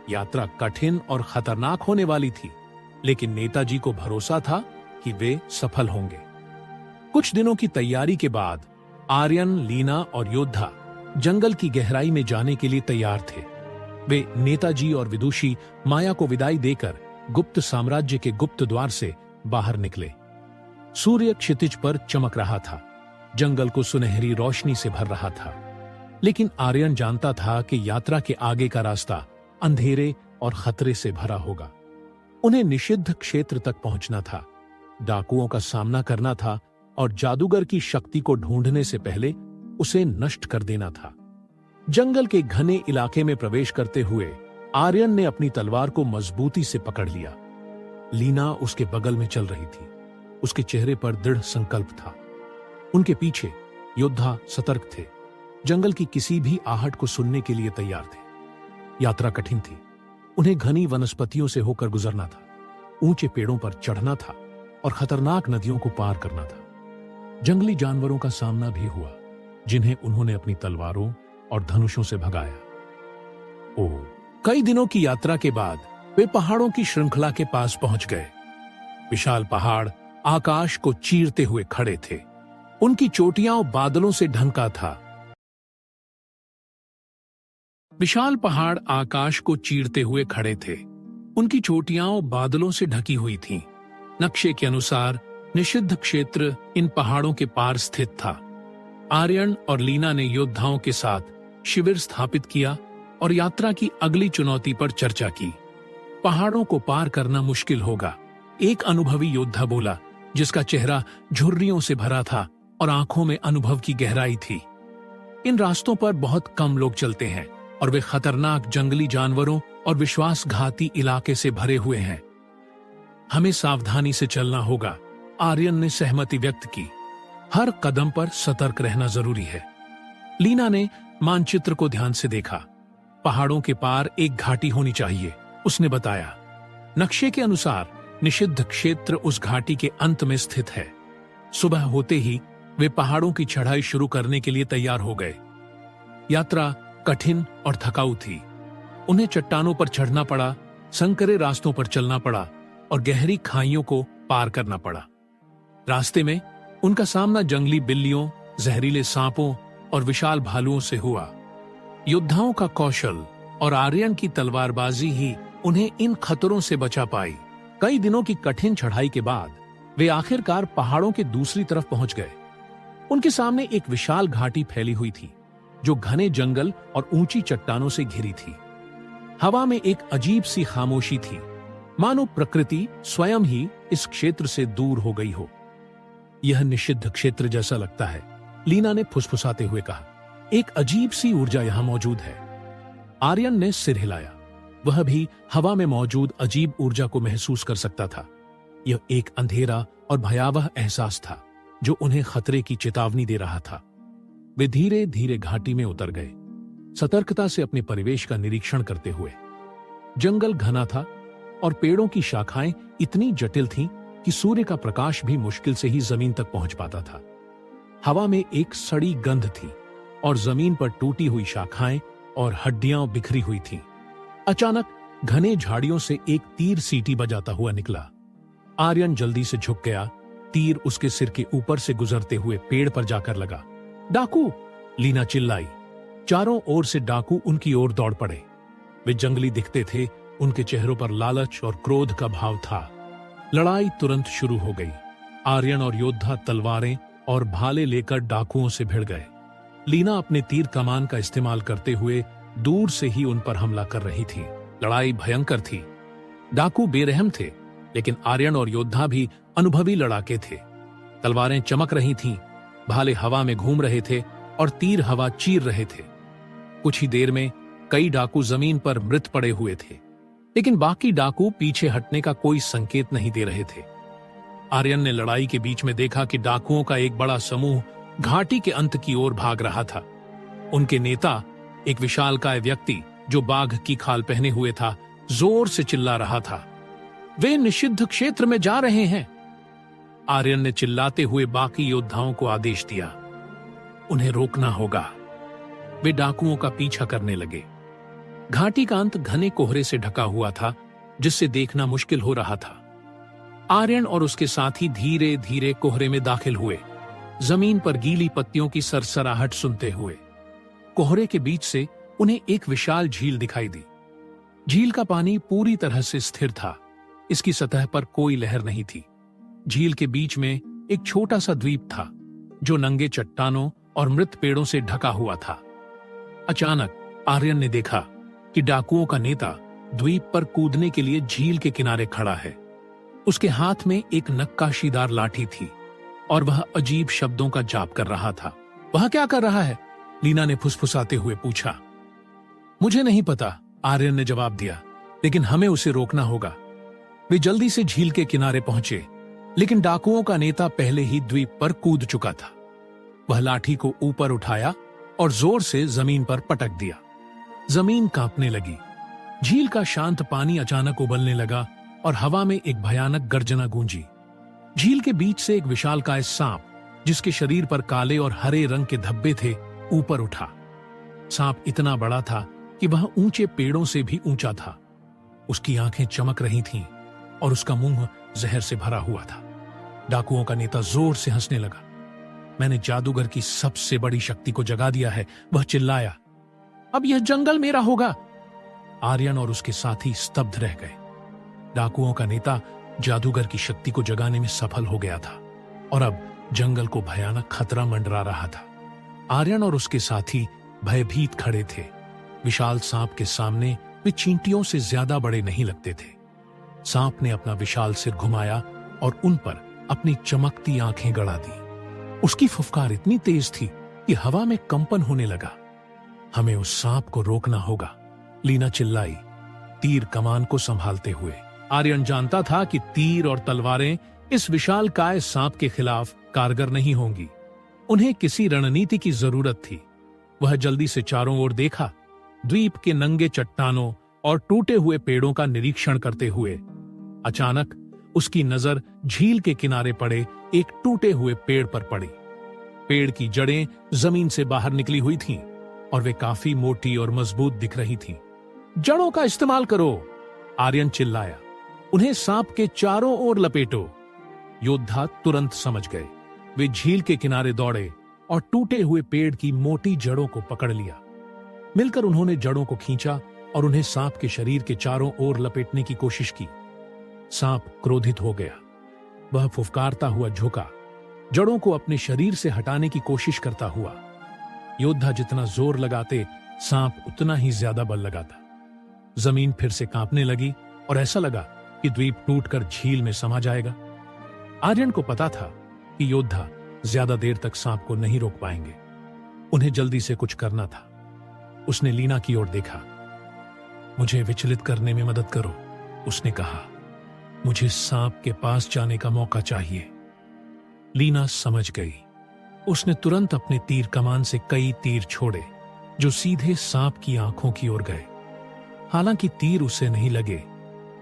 यात्रा कठिन और खतरनाक होने वाली थी, लेकिन नेताजी को भरोसा था कि वे सफल होंगे। कुछ दिनों की तैयारी के बाद आर्यन, लीना और योद्धा जंगल की गहराई में जाने के लिए तैयार थे। वे नेताजी और विदुषी माया को विदाई देकर गुप्त साम्राज्य के गुप्त द्वार से बाहर निकले। सूर्य क्षितिज पर चमक रहा था, जंगल को सुनहरी रोशनी से भर रहा था। लेकिन आर्यन जानता था कि यात्रा के आगे का रास्ता अंधेरे और खतरे से भरा होगा। उन्हें निषिद्ध क्षेत्र तक पहुंचना था, डाकुओं का सामना करना था और जादूगर की शक्ति को ढूंढने से पहले उसे नष्ट कर देना था। जंगल के घने इलाके में प्रवेश करते हुए आर्यन ने अपनी तलवार को मजबूती से पकड़ लिया। लीना उसके बगल में चल रही थी। उसके चेहरे पर दृढ़ संकल्प था। उनके पीछे योद्धा सतर्क थे, जंगल की किसी भी आहट को सुनने के लिए तैयार थे। यात्रा कठिन थी। उन्हें घनी वनस्पतियों से होकर गुजरना था, ऊंचे पेड़ों पर चढ़ना था और खतरनाक नदियों को पार करना था। जंगली जानवरों का सामना भी हुआ, जिन्हें उन्होंने अपनी तलवारों और धनुषों से भगाया। ओह, कई दिनों की यात्रा के बाद वे पहाड़ों की श्रृंखला के पास पहुंच गए। विशाल पहाड़ आकाश को चीरते हुए खड़े थे। उनकी चोटियां बादलों से ढंका था। विशाल पहाड़ आकाश को चीरते हुए खड़े थे। उनकी चोटियां बादलों से ढकी हुई थीं। नक्शे के अनुसार निषिद्ध क्षेत्र इन पहाड़ों के पार स्थित था। आर्यन और लीना ने योद्धाओं के साथ शिविर स्थापित किया और यात्रा की अगली चुनौती पर चर्चा की। पहाड़ों को पार करना मुश्किल होगा, एक अनुभवी योद्धा बोला, जिसका चेहरा झुर्रियों से भरा था और आंखों में अनुभव की गहराई थी। इन रास्तों पर बहुत कम लोग चलते हैं और वे खतरनाक जंगली जानवरों और विश्वासघाती इलाके से भरे हुए हैं। हमें सावधानी से चलना होगा, आर्यन ने सहमति व्यक्त की। हर कदम पर सतर्क रहना जरूरी है। लीना ने मानचित्र को ध्यान से देखा। पहाड़ों के पार एक घाटी होनी चाहिए, उसने बताया। नक्शे के अनुसार निषिद्ध क्षेत्र उस घाटी के अंत में स्थित है। सुबह होते ही वे पहाड़ों की चढ़ाई शुरू करने के लिए तैयार हो गए। यात्रा कठिन और थकाऊ थी। उन्हें चट्टानों पर चढ़ना पड़ा, संकरे रास्तों पर चलना पड़ा और गहरी खाइयों को पार करना पड़ा। रास्ते में उनका सामना जंगली बिल्लियों, जहरीले सांपों और विशाल भालुओं से हुआ। योद्धाओं का कौशल और आर्यन की तलवारबाजी ही उन्हें इन खतरों से बचा पाई। कई दिनों की कठिन चढ़ाई के बाद वे आखिरकार पहाड़ों के दूसरी तरफ पहुंच गए। उनके सामने एक विशाल घाटी फैली हुई थी, जो घने जंगल और ऊंची चट्टानों से घिरी थी। हवा में एक अजीब सी खामोशी थी, मानो प्रकृति स्वयं ही इस क्षेत्र से दूर हो गई हो। यह निषिद्ध क्षेत्र जैसा लगता है, लीना ने फुसफुसाते हुए कहा। एक अजीब सी ऊर्जा यहां मौजूद है। आर्यन ने सिर हिलाया। वह भी हवा में मौजूद अजीब ऊर्जा को महसूस कर सकता था। यह एक अंधेरा और भयावह एहसास था, जो उन्हें खतरे की चेतावनी दे रहा था। वे धीरे धीरे घाटी में उतर गए, सतर्कता से अपने परिवेश का निरीक्षण करते हुए। जंगल घना था और पेड़ों की शाखाएं इतनी जटिल थीं कि सूर्य का प्रकाश भी मुश्किल से ही जमीन तक पहुंच पाता था। हवा में एक सड़ी गंध थी और जमीन पर टूटी हुई शाखाएं और हड्डियां बिखरी हुई थीं। अचानक घने झाड़ियों से एक तीर सीटी बजाता हुआ निकला। आर्यन जल्दी से झुक गया। तीर उसके सिर के ऊपर से गुजरते हुए पेड़ पर जाकर लगा। डाकू! लीना चिल्लाई। चारों ओर से डाकू उनकी ओर दौड़ पड़े। वे जंगली दिखते थे उनके चेहरों पर लालच और क्रोध का भाव था। लड़ाई तुरंत शुरू हो गई। आर्यन और योद्धा तलवारें और भाले लेकर डाकुओं से भिड़ गए। लीना अपने तीर कमान का इस्तेमाल करते हुए दूर से ही उन पर हमला कर रही थी। लड़ाई भयंकर थी। डाकू बेरहम थे, लेकिन आर्यन और योद्धा भी अनुभवी लड़ाके थे। तलवारें चमक रही थीं, भाले हवा में घूम रहे थे और तीर हवा चीर रहे थे। कुछ ही देर में कई डाकू जमीन पर मृत पड़े हुए थे, लेकिन बाकी डाकू पीछे हटने का कोई संकेत नहीं दे रहे थे। आर्यन ने लड़ाई के बीच में देखा कि डाकुओं का एक बड़ा समूह घाटी के अंत की ओर भाग रहा था। उनके नेता, एक विशालकाय व्यक्ति जो बाघ की खाल पहने हुए था, जोर से चिल्ला रहा था, वे निषिद्ध क्षेत्र में जा रहे हैं। आर्यन ने चिल्लाते हुए बाकी योद्धाओं को आदेश दिया, उन्हें रोकना होगा। वे डाकुओं का पीछा करने लगे। घाटी का अंत घने कोहरे से ढका हुआ था, जिससे देखना मुश्किल हो रहा था। आर्यन और उसके साथी धीरे धीरे कोहरे में दाखिल हुए, जमीन पर गीली पत्तियों की सरसराहट सुनते हुए। कोहरे के बीच से उन्हें एक विशाल झील दिखाई दी। झील का पानी पूरी तरह से स्थिर था, इसकी सतह पर कोई लहर नहीं थी। झील के बीच में एक छोटा सा द्वीप था, जो नंगे चट्टानों और मृत पेड़ों से ढका हुआ था। अचानक आर्यन ने देखा कि डाकुओं का नेता द्वीप पर कूदने के लिए झील के किनारे खड़ा है। उसके हाथ में एक नक्काशीदार लाठी थी और वह अजीब शब्दों का जाप कर रहा था। वह क्या कर रहा है? लीना ने फुसफुसाते हुए पूछा। मुझे नहीं पता, आर्यन ने जवाब दिया, लेकिन हमें उसे रोकना होगा। वे जल्दी से झील के किनारे पहुंचे, लेकिन डाकुओं का नेता पहले ही द्वीप पर कूद चुका था। वह लाठी को ऊपर उठाया और जोर से जमीन पर पटक दिया। जमीन कांपने लगी। झील का शांत पानी अचानक उबलने लगा और हवा में एक भयानक गर्जना गूंजी। झील के बीच से एक विशालकाय सांप, जिसके शरीर पर काले और हरे रंग के धब्बे थे, ऊपर उठा। सांप इतना बड़ा था कि वह ऊंचे पेड़ों से भी ऊंचा था। उसकी आंखें चमक रही थीं और उसका मुंह जहर से भरा हुआ था। डाकुओं का नेता जोर से हंसने लगा। मैंने जादूगर की सबसे बड़ी शक्ति को जगा दिया है, वह चिल्लाया। अब यह जंगल मेरा होगा। आर्यन और उसके साथी स्तब्ध रह गए। डाकुओं का नेता जादूगर की शक्ति को जगाने में सफल हो गया था और अब जंगल को भयानक खतरा मंडरा रहा था। आर्यन और उसके साथी भयभीत खड़े थे। विशाल सांप के सामने वे चींटियों से ज्यादा बड़े नहीं लगते थे। सांप ने अपना विशाल सिर घुमाया और उन पर अपनी चमकती आंखें गड़ा दी। उसकी फुफकार इतनी तेज थी कि हवा में कंपन होने लगा। हमें उस सांप को रोकना होगा, लीना चिल्लाई, तीर कमान को संभालते हुए। आर्यन जानता था कि तीर और तलवारें इस विशालकाय सांप के खिलाफ कारगर नहीं होंगी। उन्हें किसी रणनीति की जरूरत थी। वह जल्दी से चारों ओर देखा, द्वीप के नंगे चट्टानों और टूटे हुए पेड़ों का निरीक्षण करते हुए। अचानक उसकी नजर झील के किनारे पड़े एक टूटे हुए पेड़ पर पड़ी। पेड़ की जड़ें जमीन से बाहर निकली हुई थीं और वे काफी मोटी और मजबूत दिख रही थीं। जड़ों का इस्तेमाल करो, आर्यन चिल्लाया। उन्हें सांप के चारों ओर लपेटो। योद्धा तुरंत समझ गए। वे झील के किनारे दौड़े और टूटे हुए पेड़ की मोटी जड़ों को पकड़ लिया। मिलकर उन्होंने जड़ों को खींचा और उन्हें सांप के शरीर के चारों ओर लपेटने की कोशिश की। सांप क्रोधित हो गया। वह फुफकारता हुआ झुका, जड़ों को अपने शरीर से हटाने की कोशिश करता हुआ। योद्धा जितना जोर लगाते, सांप उतना ही ज्यादा बल लगाता। जमीन फिर से कांपने लगी और ऐसा लगा कि द्वीप टूटकर झील में समा जाएगा। आर्यन को पता था कि योद्धा ज्यादा देर तक सांप को नहीं रोक पाएंगे। उन्हें जल्दी से कुछ करना था। उसने लीना की ओर देखा। मुझे विचलित करने में मदद करो, उसने कहा। मुझे सांप के पास जाने का मौका चाहिए। लीना समझ गई। उसने तुरंत अपने तीर कमान से कई तीर छोड़े, जो सीधे सांप की आंखों की ओर गए। हालांकि तीर उसे नहीं लगे,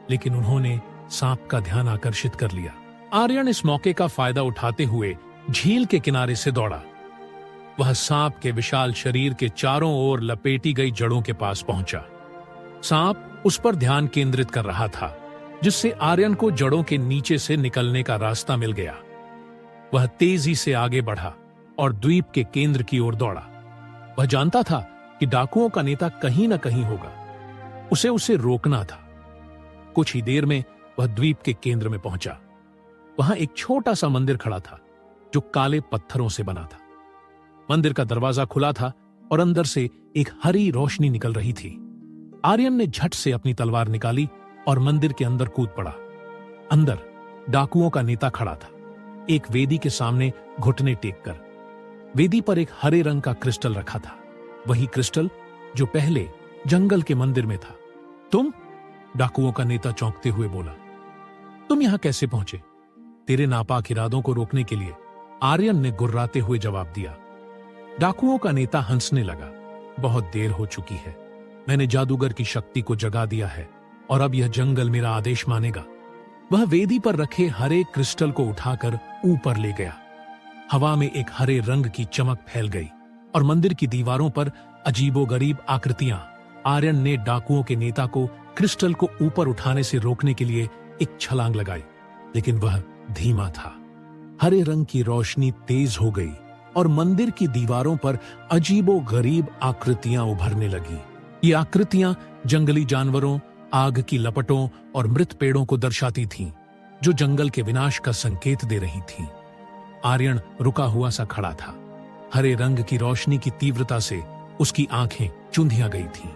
लेकिन उन्होंने सांप का ध्यान आकर्षित कर लिया। आर्यन इस मौके का फायदा उठाते हुए झील के किनारे से दौड़ा। वह सांप के विशाल शरीर के चारों ओर लपेटी गई जड़ों के पास पहुंचा। सांप उस पर ध्यान केंद्रित कर रहा था, जिससे आर्यन को जड़ों के नीचे से निकलने का रास्ता मिल गया। वह तेजी से आगे बढ़ा और द्वीप के केंद्र की ओर दौड़ा। वह जानता था कि डाकुओं का नेता कहीं न कहीं होगा। उसे रोकना था, कुछ ही देर में वह द्वीप के केंद्र में पहुंचा। वहां एक छोटा सा मंदिर खड़ा था जो काले पत्थरों से बना था। मंदिर का दरवाजा खुला था और अंदर से एक हरी रोशनी निकल रही थी। आर्यन ने झट से अपनी तलवार निकाली और मंदिर के अंदर कूद पड़ा। अंदर डाकुओं का नेता खड़ा था, एक वेदी के सामने घुटने टेक कर। वेदी पर एक हरे रंग का क्रिस्टल रखा था, वही क्रिस्टल जो पहले जंगल के मंदिर में था। तुम? डाकुओं का नेता चौंकते हुए बोला। तुम यहां कैसे पहुंचे? तेरे नापाक इरादों को रोकने के लिए, आर्यन ने गुर्राते हुए जवाब दिया। डाकुओं का नेता हंसने लगा। बहुत देर हो चुकी है, मैंने जादूगर की शक्ति को जगा दिया है और अब यह जंगल मेरा आदेश मानेगा। वह वेदी पर रखे हरे क्रिस्टल को उठाकर ऊपर ले गया। हवा में एक हरे रंग की चमक फैल गई और मंदिर की दीवारों पर अजीबोगरीब आकृतियां। आर्यन ने डाकुओं के नेता को क्रिस्टल को ऊपर उठाने से रोकने के लिए एक छलांग लगाई, लेकिन वह धीमा था। हरे रंग की रोशनी तेज हो गई और मंदिर की दीवारों पर अजीबोगरीब आकृतियां उभरने लगी। ये आकृतियां जंगली जानवरों, आग की लपटों और मृत पेड़ों को दर्शाती थीं, जो जंगल के विनाश का संकेत दे रही थीं। आर्यन रुका हुआ सा खड़ा था। हरे रंग की रोशनी की तीव्रता से उसकी आंखें चुंधिया गई थीं।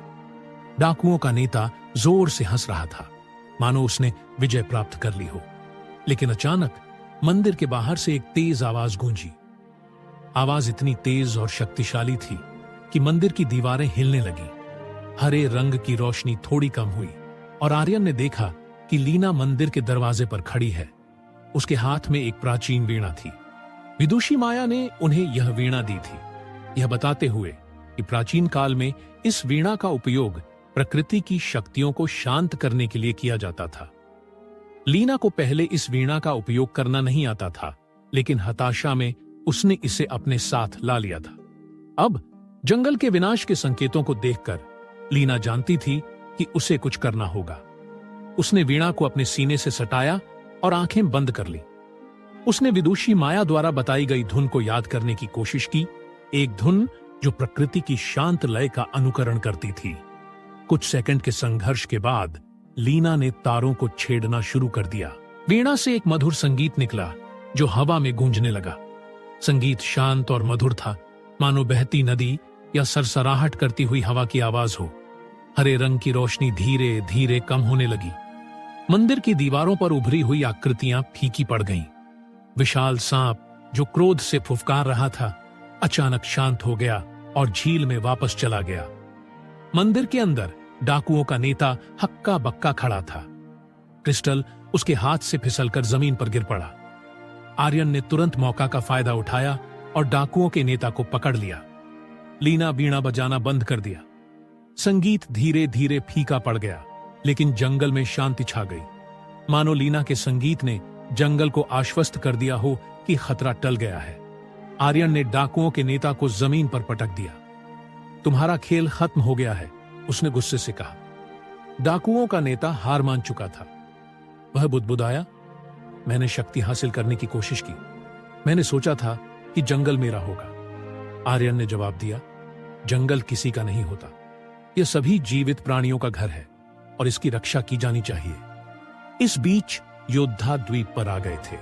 डाकुओं का नेता जोर से हंस रहा था, मानो उसने विजय प्राप्त कर ली हो। लेकिन अचानक मंदिर के बाहर से एक तेज आवाज गूंजी। आवाज इतनी तेज और शक्तिशाली थी कि मंदिर की दीवारें हिलने लगी। हरे रंग की रोशनी थोड़ी कम हुई और आर्यन ने देखा कि लीना मंदिर के दरवाजे पर खड़ी है। उसके हाथ में एक प्राचीन वीणा थी। विदुषी माया ने उन्हें यह वीणा दी थी, यह बताते हुए कि प्राचीन काल में इस वीणा का उपयोग प्रकृति की शक्तियों को शांत करने के लिए किया जाता था। लीना को पहले इस वीणा का उपयोग करना नहीं आता था, लेकिन हताशा में उसने इसे अपने साथ ला लिया था। अब जंगल के विनाश के संकेतों को देखकर लीना जानती थी कि उसे कुछ करना होगा। उसने वीणा को अपने सीने से सटाया और आंखें बंद कर ली। उसने विदुषी माया द्वारा बताई गई धुन को याद करने की कोशिश की, एक धुन जो प्रकृति की शांत लय का अनुकरण करती थी। कुछ सेकंड के संघर्ष के बाद लीना ने तारों को छेड़ना शुरू कर दिया। वीणा से एक मधुर संगीत निकला जो हवा में गूंजने लगा। संगीत शांत और मधुर था, मानो बहती नदी या सरसराहट करती हुई हवा की आवाज हो। हरे रंग की रोशनी धीरे धीरे कम होने लगी। मंदिर की दीवारों पर उभरी हुई आकृतियां फीकी पड़ गईं। विशाल सांप जो क्रोध से फुफकार रहा था, अचानक शांत हो गया और झील में वापस चला गया। मंदिर के अंदर डाकुओं का नेता हक्का बक्का खड़ा था। क्रिस्टल उसके हाथ से फिसलकर जमीन पर गिर पड़ा। आर्यन ने तुरंत मौका का फायदा उठाया और डाकुओं के नेता को पकड़ लिया। लीना वीणा बजाना बंद कर दिया। संगीत धीरे धीरे फीका पड़ गया, लेकिन जंगल में शांति छा गई, मानो लीना के संगीत ने जंगल को आश्वस्त कर दिया हो कि खतरा टल गया है। आर्यन ने डाकुओं के नेता को जमीन पर पटक दिया। तुम्हारा खेल खत्म हो गया है, उसने गुस्से से कहा। डाकुओं का नेता हार मान चुका था। वह बुदबुदाया, मैंने शक्ति हासिल करने की कोशिश की। मैंने सोचा था कि जंगल मेरा होगा। आर्यन ने जवाब दिया, जंगल किसी का नहीं होता। यह सभी जीवित प्राणियों का घर है और इसकी रक्षा की जानी चाहिए। इस बीच योद्धा द्वीप पर आ गए थे।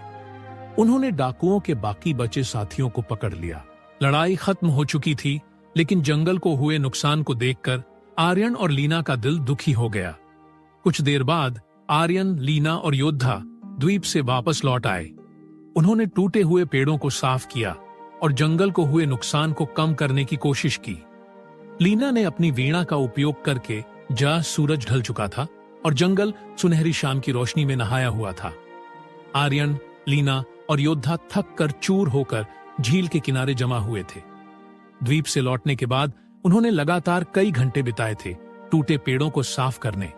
उन्होंने डाकुओं के बाकी बचे साथियों को पकड़ लिया। लड़ाई खत्म हो चुकी थी, लेकिन जंगल को हुए नुकसान को देखकर आर्यन और लीना का दिल दुखी हो गया। कुछ देर बाद आर्यन, लीना और योद्धा द्वीप से वापस लौट आए। उन्होंने टूटे हुए पेड़ों को साफ किया और जंगल को हुए नुकसान को कम करने की कोशिश की। लीना ने अपनी वीणा का उपयोग करके, जहाँ सूरज ढल चुका था और जंगल सुनहरी शाम की रोशनी में नहाया हुआ था। आर्यन, लीना और योद्धा थक कर चूर होकर झील के किनारे जमा हुए थे। द्वीप से लौटने के बाद उन्होंने लगातार कई घंटे बिताए थे टूटे पेड़ों को साफ करने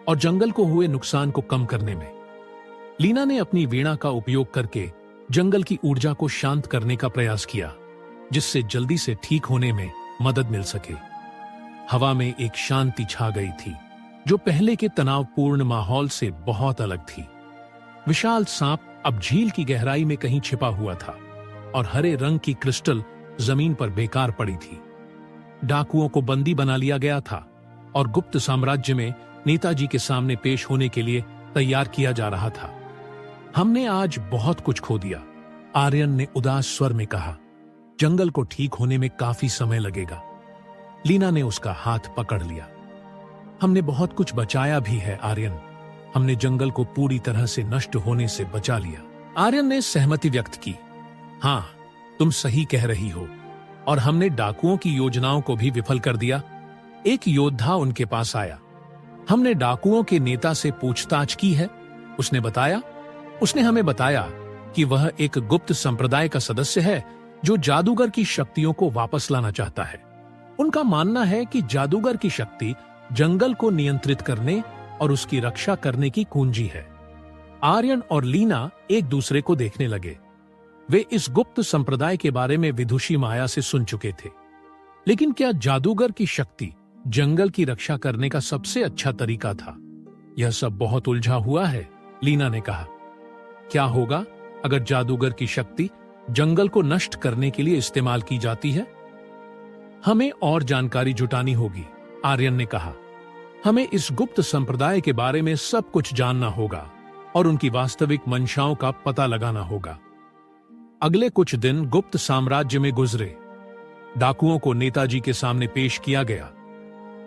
और जंगल को हुए नुकसान को कम करने में। लीना ने अपनी वीणा का उपयोग करके जंगल की ऊर्जा को शांत करने का प्रयास किया, जिससे जल्दी से ठीक होने में मदद मिल सके। हवा में एक शांति छा गई थी, जो पहले के तनावपूर्ण माहौल से बहुत अलग थी। विशाल सांप अब झील की गहराई में कहीं छिपा हुआ था और हरे रंग की क्रिस्टल जमीन पर बेकार पड़ी थी। डाकुओं को बंदी बना लिया गया था और गुप्त साम्राज्य में नेताजी के सामने पेश होने के लिए तैयार किया जा रहा था। हमने आज बहुत कुछ खो दिया, आर्यन ने उदास स्वर में कहा। जंगल को ठीक होने में काफी समय लगेगा। लीना ने उसका हाथ पकड़ लिया। हमने बहुत कुछ बचाया भी है आर्यन, हमने जंगल को पूरी तरह से नष्ट होने से बचा लिया। आर्यन ने सहमति व्यक्त की। हाँ, तुम सही कह रही हो, और हमने डाकुओं की योजनाओं को भी विफल कर दिया। एक योद्धा उनके पास आया। हमने डाकुओं के नेता से पूछताछ की है। उसने हमें बताया कि वह एक गुप्त संप्रदाय का सदस्य है जो जादूगर की शक्तियों को वापस लाना चाहता है। उनका मानना है कि जादूगर की शक्ति जंगल को नियंत्रित करने और उसकी रक्षा करने की कुंजी है। आर्यन और लीना एक दूसरे को देखने लगे। वे इस गुप्त संप्रदाय के बारे में विदुषी माया से सुन चुके थे, लेकिन क्या जादूगर की शक्ति जंगल की रक्षा करने का सबसे अच्छा तरीका था? यह सब बहुत उलझा हुआ है, लीना ने कहा। क्या होगा अगर जादूगर की शक्ति जंगल को नष्ट करने के लिए इस्तेमाल की जाती है? हमें और जानकारी जुटानी होगी, आर्यन ने कहा। हमें इस गुप्त संप्रदाय के बारे में सब कुछ जानना होगा और उनकी वास्तविक मंशाओं का पता लगाना होगा। अगले कुछ दिन गुप्त साम्राज्य में गुजरे। डाकुओं को नेताजी के सामने पेश किया गया।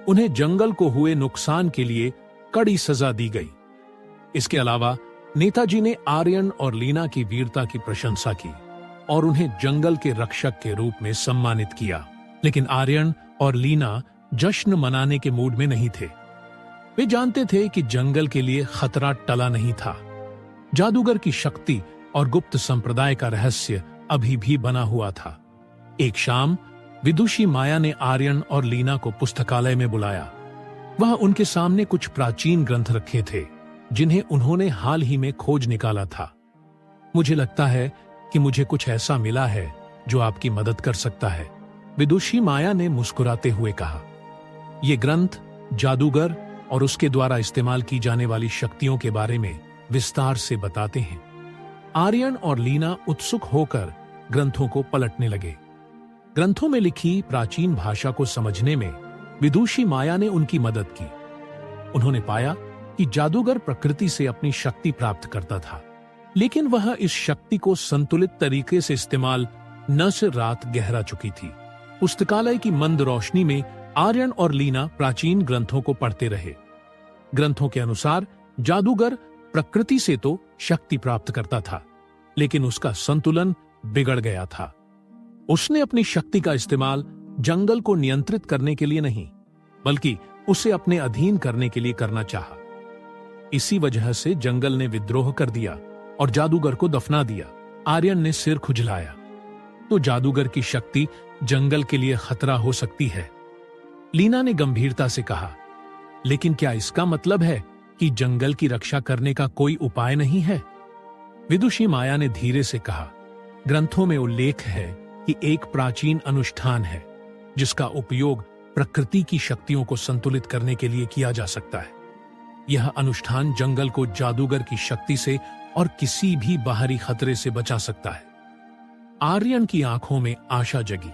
उन्हें जंगल को हुए नुकसान के लिए कड़ी सजा दी गई। इसके अलावा नेताजी ने आर्यन और लीना की वीरता की प्रशंसा की और उन्हें जंगल के रक्षक के रूप में सम्मानित किया। लेकिन आर्यन और लीना जश्न मनाने के मूड में नहीं थे। वे जानते थे कि जंगल के लिए खतरा टला नहीं था। जादूगर की शक्ति और गुप्त संप्रदाय का रहस्य अभी भी बना हुआ था। एक शाम विदुषी माया ने आर्यन और लीना को पुस्तकालय में बुलाया। वह उनके सामने कुछ प्राचीन ग्रंथ रखे थे जिन्हें उन्होंने हाल ही में खोज निकाला था। मुझे लगता है कि मुझे कुछ ऐसा मिला है जो आपकी मदद कर सकता है, विदुषी माया ने मुस्कुराते हुए कहा। ये ग्रंथ जादूगर और उसके द्वारा इस्तेमाल की जाने वाली शक्तियों के बारे में विस्तार से बताते हैं। आर्यन और लीना उत्सुक होकर ग्रंथों को पलटने लगे। ग्रंथों में लिखी प्राचीन भाषा को समझने में विदुषी माया ने उनकी मदद की। उन्होंने पाया कि जादूगर प्रकृति से अपनी शक्ति प्राप्त करता था, लेकिन वह इस शक्ति को संतुलित तरीके से इस्तेमाल न से रात गहरा चुकी थी। पुस्तकालय की मंद रोशनी में आर्यन और लीना प्राचीन ग्रंथों को पढ़ते रहे। ग्रंथों के अनुसार जादूगर प्रकृति से तो शक्ति प्राप्त करता था, लेकिन उसका संतुलन बिगड़ गया था। उसने अपनी शक्ति का इस्तेमाल जंगल को नियंत्रित करने के लिए नहीं, बल्कि उसे अपने अधीन करने के लिए करना चाहा। इसी वजह से जंगल ने विद्रोह कर दिया और जादूगर को दफना दिया। आर्यन ने सिर खुजलाया। तो जादूगर की शक्ति जंगल के लिए खतरा हो सकती है, लीना ने गंभीरता से कहा। लेकिन क्या इसका मतलब है कि जंगल की रक्षा करने का कोई उपाय नहीं है? विदुषी माया ने धीरे से कहा। ग्रंथों में उल्लेख है कि एक प्राचीन अनुष्ठान है जिसका उपयोग प्रकृति की शक्तियों को संतुलित करने के लिए किया जा सकता है। यह अनुष्ठान जंगल को जादूगर की शक्ति से और किसी भी बाहरी खतरे से बचा सकता है। आर्यन की आंखों में आशा जगी।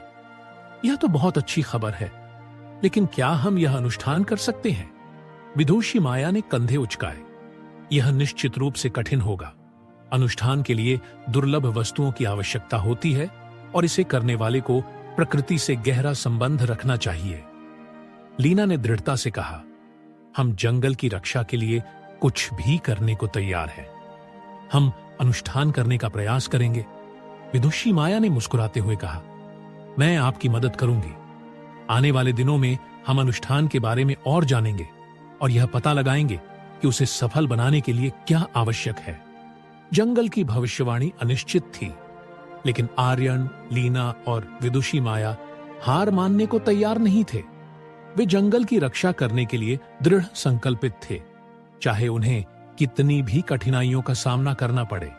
यह तो बहुत अच्छी खबर है, लेकिन क्या हम यह अनुष्ठान कर सकते हैं? विदुषी माया ने कंधे उचकाए। यह निश्चित रूप से कठिन होगा। अनुष्ठान के लिए दुर्लभ वस्तुओं की आवश्यकता होती है और इसे करने वाले को प्रकृति से गहरा संबंध रखना चाहिए, लीना ने दृढ़ता से कहा। हम जंगल की रक्षा के लिए कुछ भी करने को तैयार हैं। हम अनुष्ठान करने का प्रयास करेंगे, विदुषी माया ने मुस्कुराते हुए कहा। मैं आपकी मदद करूंगी। आने वाले दिनों में हम अनुष्ठान के बारे में और जानेंगे और यह पता लगाएंगे कि उसे सफल बनाने के लिए क्या आवश्यक है। जंगल की भविष्यवाणी अनिश्चित थी, लेकिन आर्यन, लीना और विदुषी माया हार मानने को तैयार नहीं थे। वे जंगल की रक्षा करने के लिए दृढ़ संकल्पित थे, चाहे उन्हें कितनी भी कठिनाइयों का सामना करना पड़े।